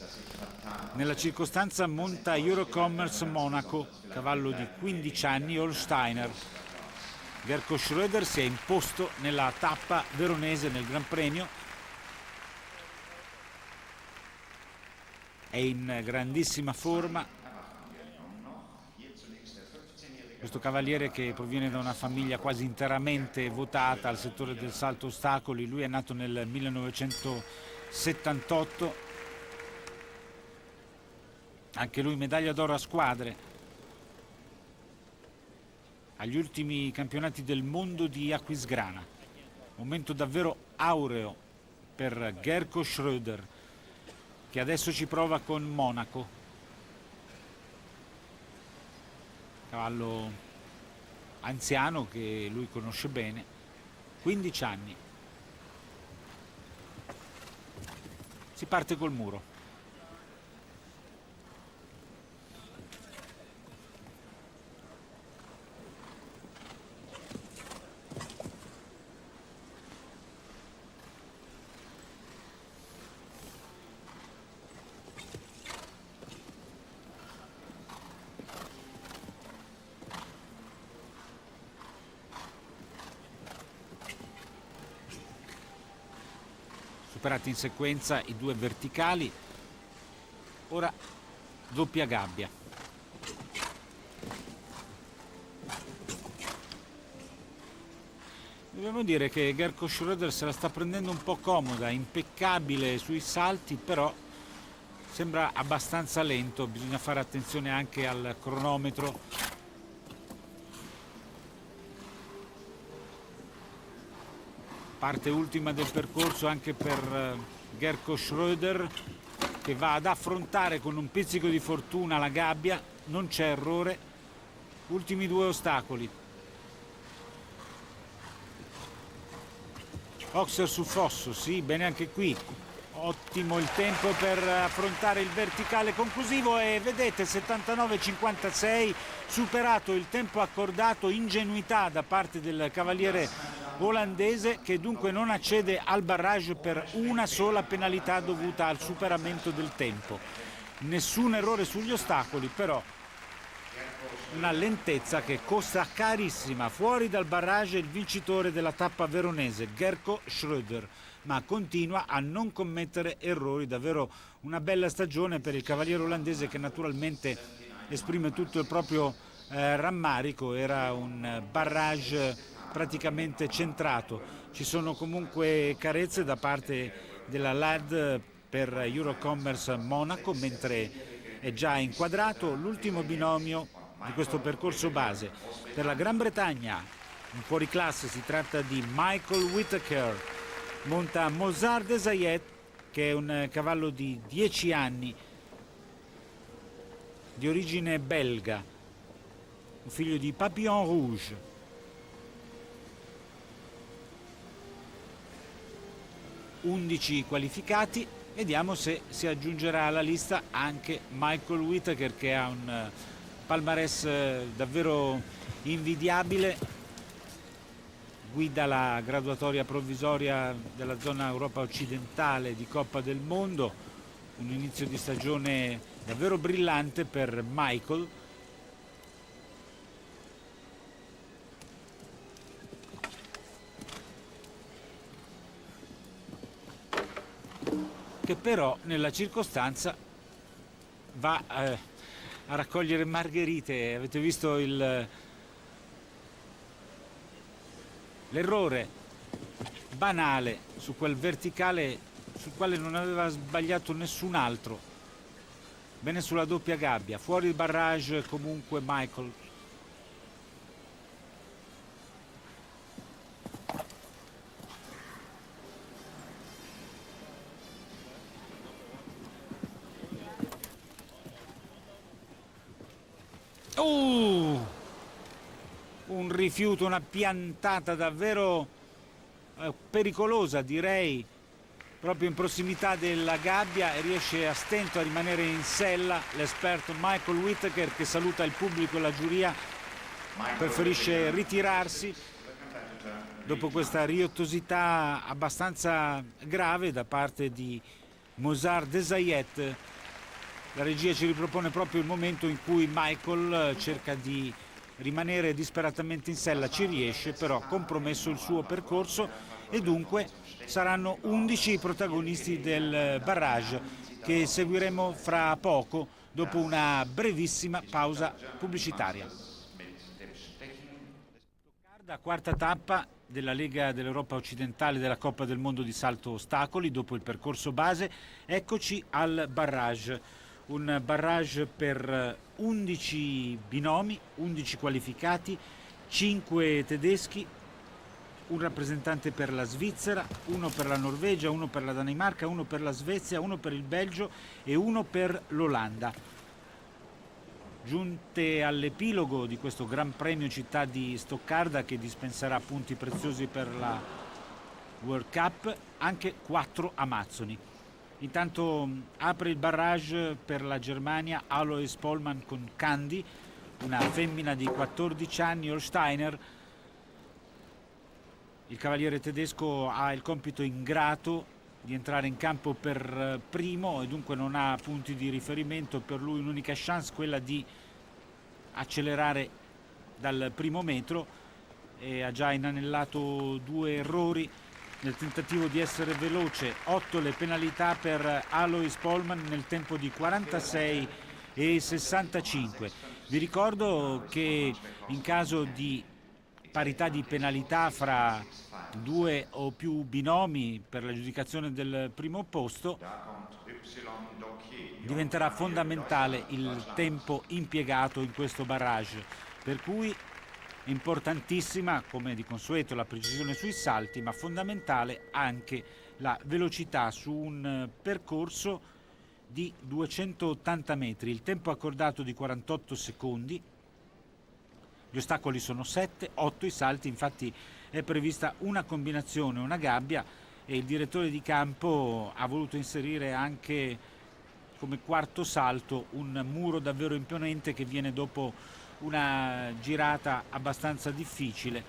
Nella circostanza monta Eurocommerce Monaco, cavallo di 15 anni, Holsteiner. Gerco Schröder si è imposto nella tappa veronese nel Gran Premio. È in grandissima forma. Questo cavaliere che proviene da una famiglia quasi interamente votata al settore del salto ostacoli, lui è nato nel 1978, anche lui medaglia d'oro a squadre agli ultimi campionati del mondo di Aquisgrana. Momento davvero aureo per Gerco Schröder, che adesso ci prova con Monaco. Cavallo anziano che lui conosce bene, 15 anni. Si parte col muro. superati in sequenza i due verticali. Ora doppia gabbia. Dobbiamo dire che Gerko Schröder se la sta prendendo un po' comoda, impeccabile sui salti, però sembra abbastanza lento, bisogna fare attenzione anche al cronometro. Parte ultima del percorso anche per Gerko Schröder, che va ad affrontare con un pizzico di fortuna la gabbia, non c'è errore. Ultimi due ostacoli. Oxer su fosso, sì, bene anche qui. Ottimo il tempo per affrontare il verticale conclusivo e vedete 79,56, superato il tempo accordato, ingenuità da parte del cavaliere olandese, che dunque non accede al barrage per una sola penalità dovuta al superamento del tempo. Nessun errore sugli ostacoli, però una lentezza che costa carissima. Fuori dal barrage il vincitore della tappa veronese, Gerko Schröder, ma continua a non commettere errori. Davvero una bella stagione per il cavaliere olandese, che naturalmente esprime tutto il proprio rammarico. Era un barrage praticamente centrato. Ci sono comunque carezze da parte della LAD per Eurocommerce Monaco, mentre è già inquadrato l'ultimo binomio di questo percorso base. Per la Gran Bretagna un fuoriclasse, si tratta di Michael Whittaker, monta Mozart de Zayed, che è un cavallo di 10 anni di origine belga, un figlio di Papillon Rouge. Undici qualificati, vediamo se si aggiungerà alla lista anche Michael Whittaker, che ha un palmarès davvero invidiabile, guida la graduatoria provvisoria della zona Europa occidentale di Coppa del Mondo, un inizio di stagione davvero brillante per Michael. Che però nella circostanza va a raccogliere margherite. Avete visto l'errore banale su quel verticale sul quale non aveva sbagliato nessun altro. Bene sulla doppia gabbia, fuori il barrage comunque Michael. Un rifiuto, una piantata davvero pericolosa, direi, proprio in prossimità della gabbia, e riesce a stento a rimanere in sella l'esperto Michael Whittaker, che saluta il pubblico e la giuria, preferisce ritirarsi dopo questa riottosità abbastanza grave da parte di Mozart de Zayed. La regia ci ripropone proprio il momento in cui Michael cerca di rimanere disperatamente in sella, ci riesce, però compromesso il suo percorso, e dunque saranno 11 i protagonisti del barrage, che seguiremo fra poco dopo una brevissima pausa pubblicitaria. La quarta tappa della Lega dell'Europa occidentale della Coppa del Mondo di salto ostacoli. Dopo il percorso base, eccoci al barrage. Un barrage per 11 binomi, 11 qualificati, 5 tedeschi, un rappresentante per la Svizzera, uno per la Norvegia, uno per la Danimarca, uno per la Svezia, uno per il Belgio e uno per l'Olanda. Giunte all'epilogo di questo Gran Premio Città di Stoccarda, che dispenserà punti preziosi per la World Cup, anche 4 amazzoni. Intanto apre il barrage per la Germania Alois Pollmann con Candy, una femmina di 14 anni Holsteiner. Il cavaliere tedesco ha il compito ingrato di entrare in campo per primo e dunque non ha punti di riferimento. Per lui un'unica chance, quella di accelerare dal primo metro, e ha già inanellato 2 errori nel tentativo di essere veloce. 8 le penalità per Alois Polman nel tempo di 46 e 65. Vi ricordo che in caso di parità di penalità fra due o più binomi per l'aggiudicazione del primo posto, diventerà fondamentale il tempo impiegato in questo barrage, per cui è importantissima, come di consueto, la precisione sui salti, ma fondamentale anche la velocità su un percorso di 280 metri. Il tempo accordato di 48 secondi, gli ostacoli sono 7, 8 i salti, infatti è prevista una combinazione, una gabbia, e il direttore di campo ha voluto inserire anche come quarto salto un muro davvero imponente che viene dopo una girata abbastanza difficile,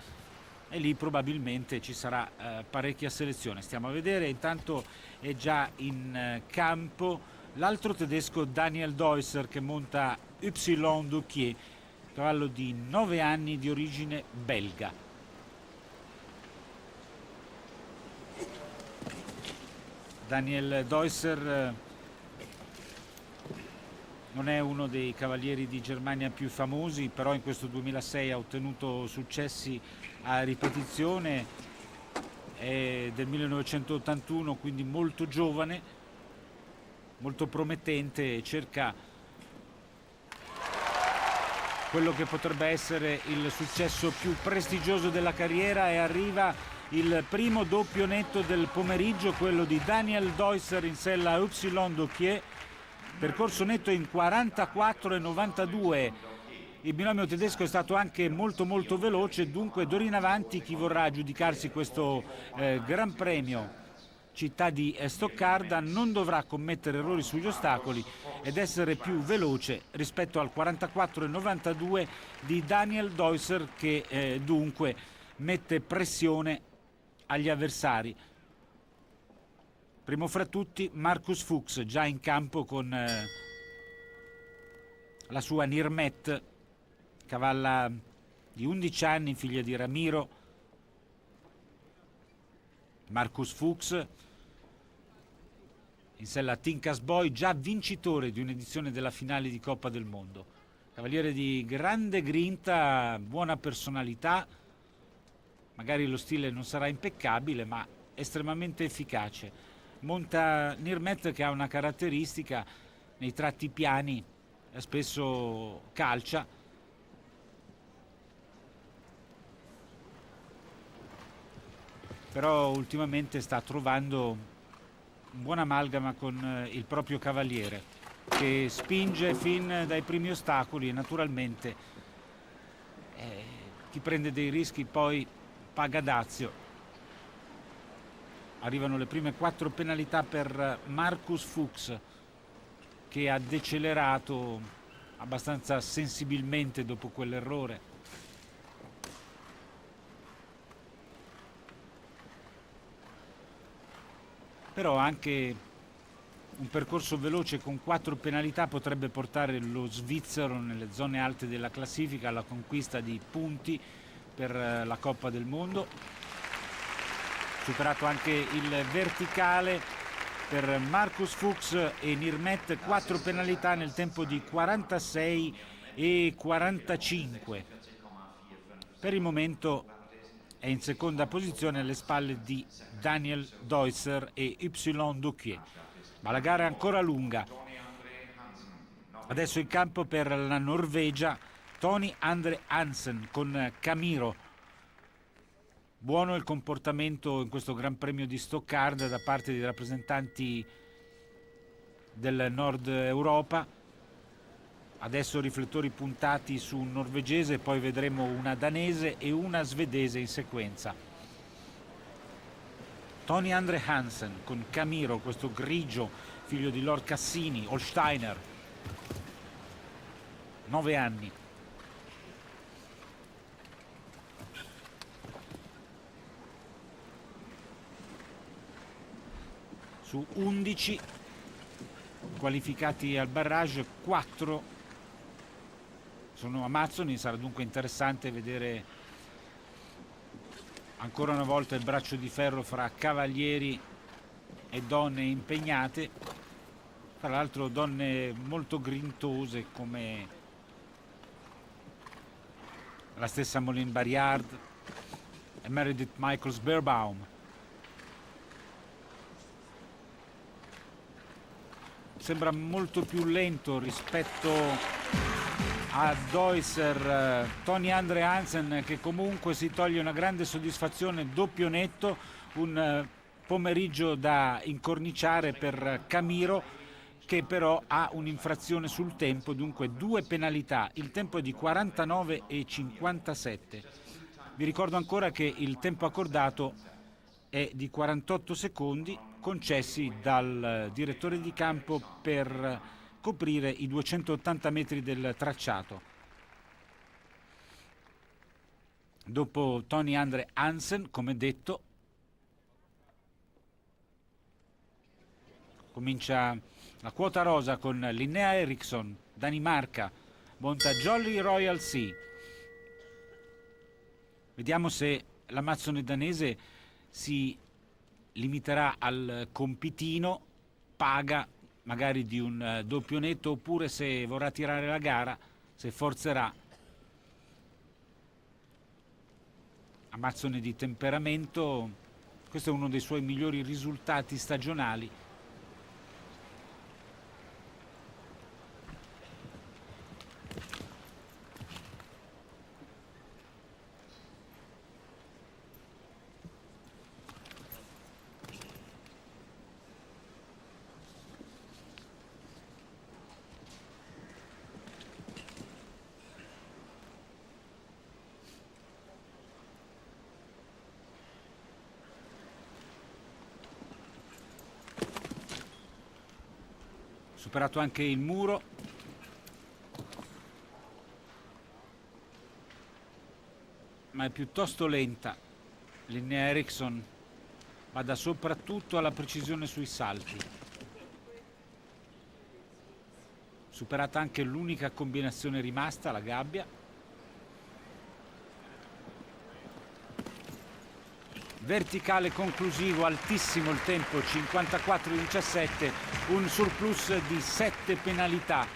e lì probabilmente ci sarà parecchia selezione. Stiamo a vedere. Intanto è già in campo l'altro tedesco Daniel Deusser, che monta Y Duquier, cavallo di 9 anni di origine belga. Daniel Deusser non è uno dei cavalieri di Germania più famosi, però in questo 2006 ha ottenuto successi a ripetizione, è del 1981, quindi molto giovane, molto promettente, e cerca quello che potrebbe essere il successo più prestigioso della carriera, e arriva il primo doppio netto del pomeriggio, quello di Daniel Deusser in sella Y Duquier, percorso netto in 44,92. Il binomio tedesco è stato anche molto veloce, dunque d'ora in avanti chi vorrà aggiudicarsi questo Gran Premio città di Stoccarda non dovrà commettere errori sugli ostacoli ed essere più veloce rispetto al 44,92 di Daniel Deusser, che dunque mette pressione agli avversari. Primo fra tutti Marcus Fuchs, già in campo con la sua Nirmet, cavalla di 11 anni, figlia di Ramiro. Marcus Fuchs in sella Tinkas Boy, già vincitore di un'edizione della finale di Coppa del Mondo. Cavaliere di grande grinta, buona personalità, magari lo stile non sarà impeccabile, ma estremamente efficace. Monta Nirmet, che ha una caratteristica: nei tratti piani spesso calcia, però ultimamente sta trovando un buon amalgama con il proprio cavaliere, che spinge fin dai primi ostacoli, e naturalmente chi prende dei rischi poi paga dazio. Arrivano le prime 4 penalità per Marcus Fuchs, che ha decelerato abbastanza sensibilmente dopo quell'errore. Però anche un percorso veloce con 4 penalità potrebbe portare lo svizzero nelle zone alte della classifica alla conquista di punti per la Coppa del Mondo. Superato anche il verticale per Marcus Fuchs e Nirmet, 4 penalità nel tempo di 46 e 45. Per il momento è in seconda posizione alle spalle di Daniel Deusser e Y Duquier, ma la gara è ancora lunga. Adesso in campo per la Norvegia Tony Andre Hansen con Camiro. Buono il comportamento in questo Gran Premio di Stoccarda da parte dei rappresentanti del Nord Europa. Adesso riflettori puntati su un norvegese, poi vedremo una danese e una svedese in sequenza. Tony Andre Hansen con Camiro, questo grigio, figlio di Lord Cassini, Holsteiner, 9 anni. Su 11 qualificati al barrage, 4 sono amazzoni. Sarà dunque interessante vedere Ancora una volta il braccio di ferro fra cavalieri e donne impegnate, tra l'altro donne molto grintose come la stessa Moline Barriard e Meredith Michaels Beerbaum. Sembra molto più lento rispetto a Deusser, Tony Andre Hansen, che comunque si toglie una grande soddisfazione, doppio netto, un pomeriggio da incorniciare per Camiro, che però ha un'infrazione sul tempo, dunque 2 penalità. Il tempo è di 49,57. Vi ricordo ancora che il tempo accordato è di 48 secondi, concessi dal direttore di campo per coprire i 280 metri del tracciato. Dopo Tony Andre Hansen, come detto, comincia la quota rosa con Linnea Eriksson, Danimarca, monta Jolly Royal Sea. Vediamo se l'amazzone danese si limiterà al compitino, paga magari di un doppio netto, oppure se vorrà tirare la gara, se forzerà. Amazzone di temperamento, questo è uno dei suoi migliori risultati stagionali. Superato anche il muro, ma è piuttosto lenta. Linnea Eriksson bada soprattutto alla precisione sui salti. Superata anche l'unica combinazione rimasta, la gabbia. Verticale conclusivo, altissimo il tempo, 54,17, un surplus di 7 penalità.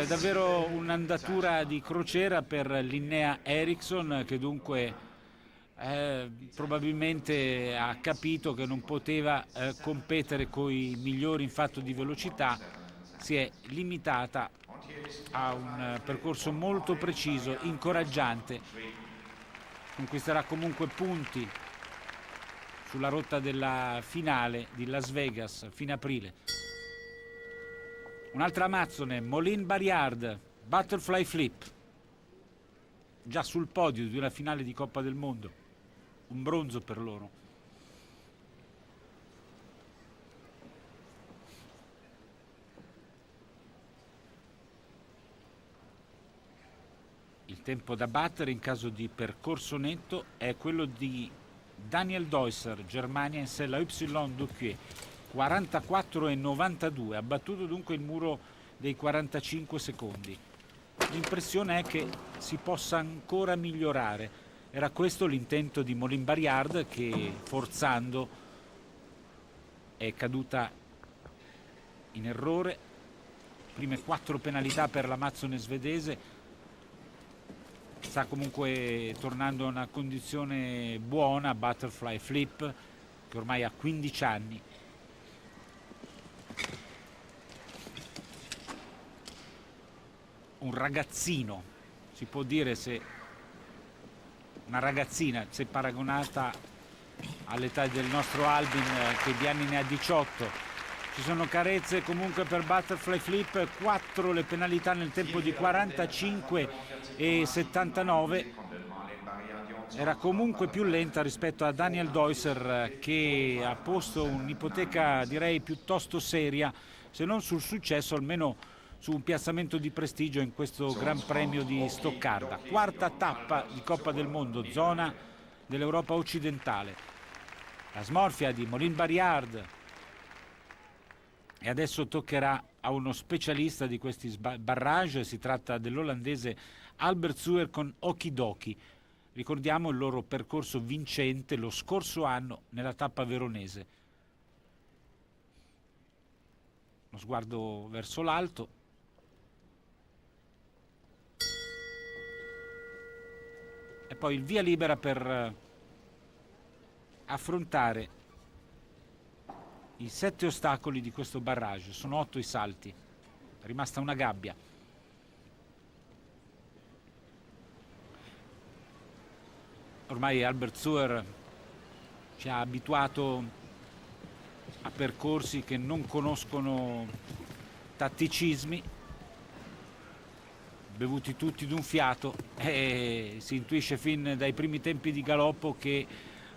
Davvero un'andatura di crociera per Linnea Eriksson, che dunque probabilmente ha capito che non poteva competere con i migliori in fatto di velocità, si è limitata a un percorso molto preciso, incoraggiante. Conquisterà comunque punti sulla rotta della finale di Las Vegas, fine aprile. Un'altra amazzone, Moline Barriard, Butterfly Flip, già sul podio di una finale di Coppa del Mondo, un bronzo per loro. Il tempo da battere in caso di percorso netto è quello di Daniel Deusser, Germania, in sella Y2Q, 44,92, ha battuto dunque il muro dei 45 secondi. L'impressione è che si possa ancora migliorare. Era questo l'intento di Moline Barriard, che forzando è caduta in errore. Prime 4 penalità per l'amazzone svedese. Sta comunque tornando a una condizione buona, Butterfly Flip, che ormai ha 15 anni. Un ragazzino, si può dire, se una ragazzina, se paragonata all'età del nostro Albin, che di anni ne ha 18. Ci sono carezze comunque per Butterfly Flip, 4 le penalità nel tempo di 45,79. Era comunque più lenta rispetto a Daniel Deusser, che ha posto un'ipoteca direi piuttosto seria, se non sul successo almeno su un piazzamento di prestigio in questo Gran Premio di Stoccarda. Quarta tappa di Coppa del Mondo, zona dell'Europa occidentale. La smorfia di Moline Barriard. E adesso toccherà a uno specialista di questi barrage, si tratta dell'olandese Albert Suer con Okidoki. Ricordiamo il loro percorso vincente lo scorso anno nella tappa veronese. Uno sguardo verso l'alto. E poi il via libera per affrontare i 7 ostacoli di questo barrage. Sono 8 i salti, è rimasta una gabbia. Ormai Albert Suer ci ha abituato a percorsi che non conoscono tatticismi, bevuti tutti d'un fiato, e si intuisce fin dai primi tempi di galoppo che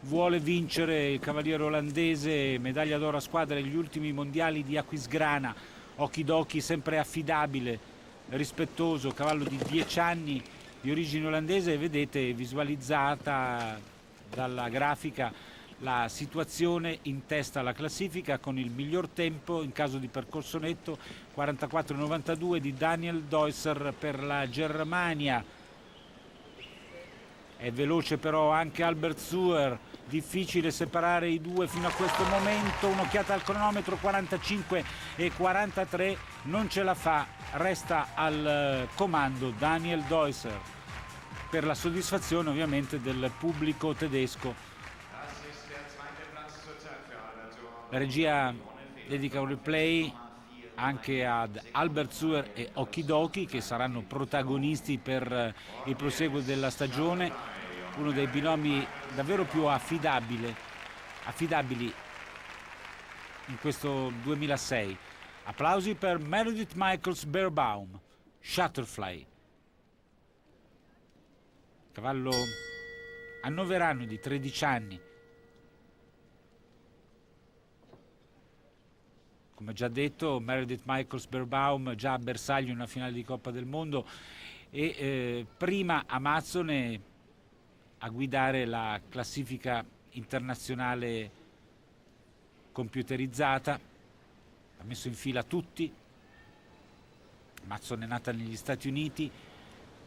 vuole vincere. Il cavaliere olandese, medaglia d'oro a squadra negli ultimi mondiali di Aquisgrana, Okidoki sempre affidabile, rispettoso, cavallo di 10 anni di origine olandese. Vedete visualizzata dalla grafica la situazione in testa alla classifica con il miglior tempo in caso di percorso netto, 44,92 di Daniel Deusser per la Germania. È veloce però anche Albert Suer, difficile separare i due fino a questo momento. Un'occhiata al cronometro, 45,43, non ce la fa, resta al comando Daniel Deusser, per la soddisfazione ovviamente del pubblico tedesco. La regia dedica un replay anche ad Albert Suer e Okidoki, che saranno protagonisti per il proseguo della stagione, uno dei binomi davvero più affidabili in questo 2006. Applausi per Meredith Michaels Beerbaum, Shutterfly, cavallo annoverano di 13 anni. Come già detto, Meredith Michaels Beerbaum già a bersaglio in una finale di Coppa del Mondo e prima Amazzone a guidare la classifica internazionale computerizzata. Ha messo in fila tutti. Amazzone è nata negli Stati Uniti,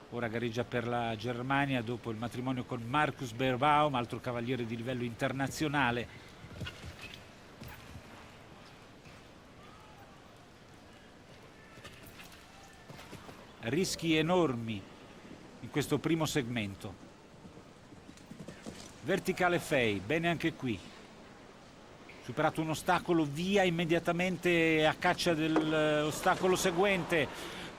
ora gareggia per la Germania dopo il matrimonio con Markus Beerbaum, altro cavaliere di livello internazionale. Rischi enormi in questo primo segmento. Verticale Fay, bene anche qui. Superato un ostacolo, via immediatamente a caccia dell'ostacolo seguente.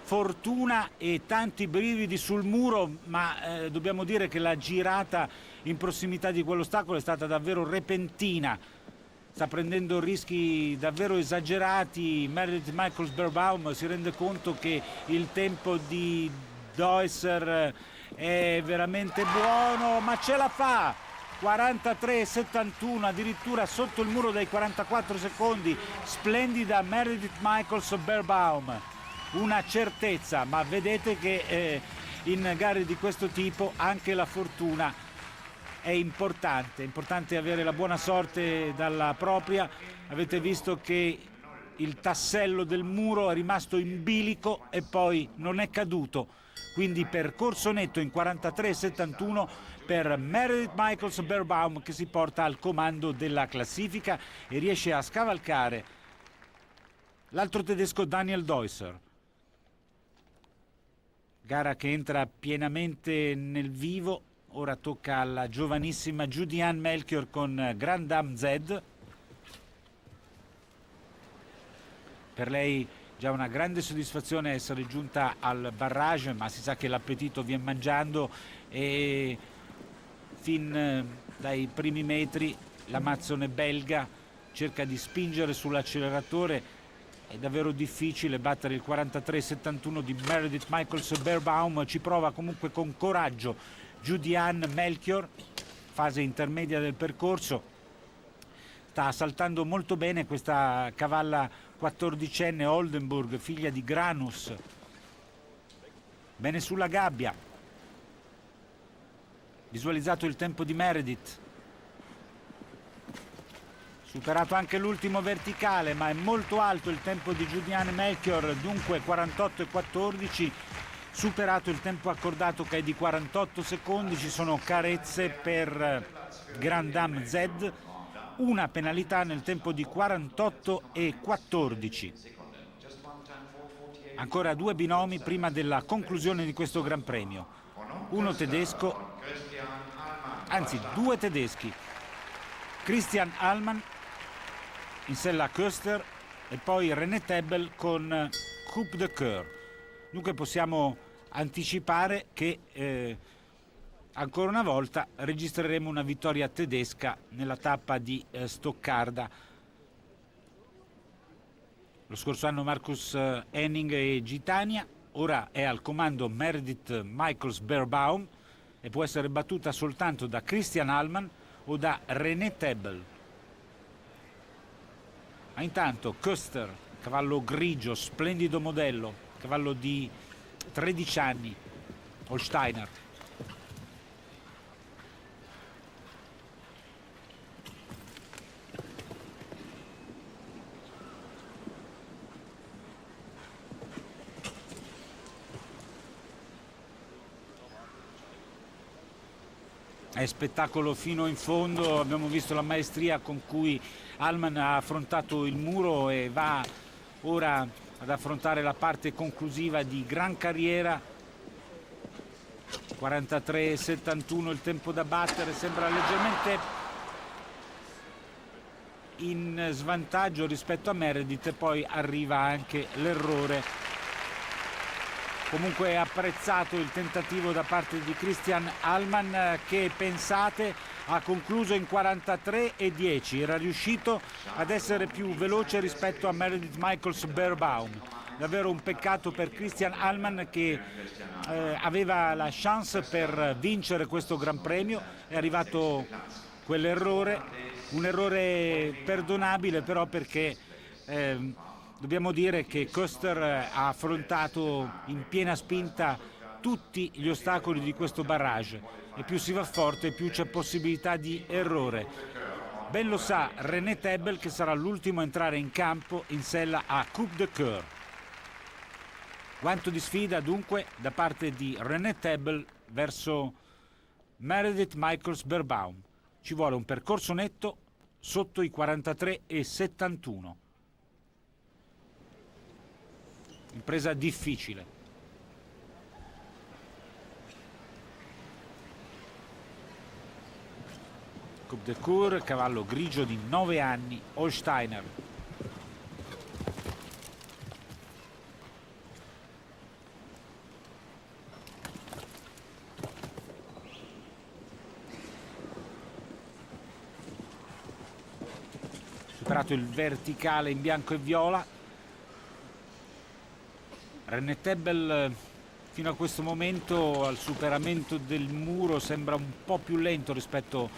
Fortuna e tanti brividi sul muro, ma dobbiamo dire che la girata in prossimità di quell'ostacolo è stata davvero repentina. Sta prendendo rischi davvero esagerati. Meredith Michaels Beerbaum si rende conto che il tempo di Deusser è veramente buono, ma ce la fa! 43,71, addirittura sotto il muro dei 44 secondi. Splendida Meredith Michaels Beerbaum, una certezza, ma vedete che in gare di questo tipo anche la fortuna è importante avere la buona sorte dalla propria. Avete visto che il tassello del muro è rimasto in bilico e poi non è caduto, quindi percorso netto in 43,71 per Meredith Michaels Beerbaum, che si porta al comando della classifica e riesce a scavalcare l'altro tedesco Daniel Deusser. Gara che entra pienamente nel vivo. Ora tocca alla giovanissima Judy-Anne Melchior con Grand Dame Z. Per lei già una grande soddisfazione essere giunta al barrage, ma si sa che l'appetito viene mangiando e fin dai primi metri l'amazzone belga cerca di spingere sull'acceleratore. È davvero difficile battere il 43,71 di Meredith Michaels Beerbaum. Ci prova comunque con coraggio Judy-Anne Melchior, fase intermedia del percorso. Sta saltando molto bene questa cavalla 14enne Oldenburg, figlia di Granus. Bene sulla gabbia. Visualizzato il tempo di Meredith. Superato anche l'ultimo verticale, ma è molto alto il tempo di Judy-Anne Melchior, dunque 48,14. superato il tempo accordato che è di 48 secondi, ci sono carezze per Grand Dame Z, una penalità nel tempo di 48 e 14. Ancora due binomi prima della conclusione di questo Gran Premio. Uno tedesco, anzi due tedeschi. Christian Allmann in sella Köster e poi René Tebel con Coupe de Coeur. Dunque possiamo anticipare che ancora una volta registreremo una vittoria tedesca nella tappa di Stoccarda. Lo scorso anno Marcus Henning e Gitania, ora è al comando Meredith Michels-Beerbaum e può essere battuta soltanto da Christian Allmann o da René Tebel. Ma intanto Köster, cavallo grigio, splendido modello, cavallo di 13 anni, Holsteiner. È spettacolo fino in fondo, abbiamo visto la maestria con cui Allmann ha affrontato il muro e va ora ad affrontare la parte conclusiva di gran carriera. 43,71 il tempo da battere, sembra leggermente in svantaggio rispetto a Meredith e poi arriva anche l'errore. Comunque è apprezzato il tentativo da parte di Christian Allmann che, pensate, ha concluso in 43,10. Era riuscito ad essere più veloce rispetto a Meredith Michels-Beerbaum. Davvero un peccato per Christian Allmann che aveva la chance per vincere questo Gran Premio. È arrivato quell'errore, un errore perdonabile però perché dobbiamo dire che Köster ha affrontato in piena spinta tutti gli ostacoli di questo barrage e più si va forte più c'è possibilità di errore. Ben lo sa René Tebel che sarà l'ultimo a entrare in campo in sella a Coupe de Coeur. Guanto di sfida dunque da parte di René Tebel verso Meredith Michels-Beerbaum. Ci vuole un percorso netto sotto i 43,71. Impresa difficile. Coupe de Coeur, cavallo grigio di 9 anni, Holsteiner. Superato il verticale in bianco e viola, René Tebel fino a questo momento al superamento del muro sembra un po' più lento rispetto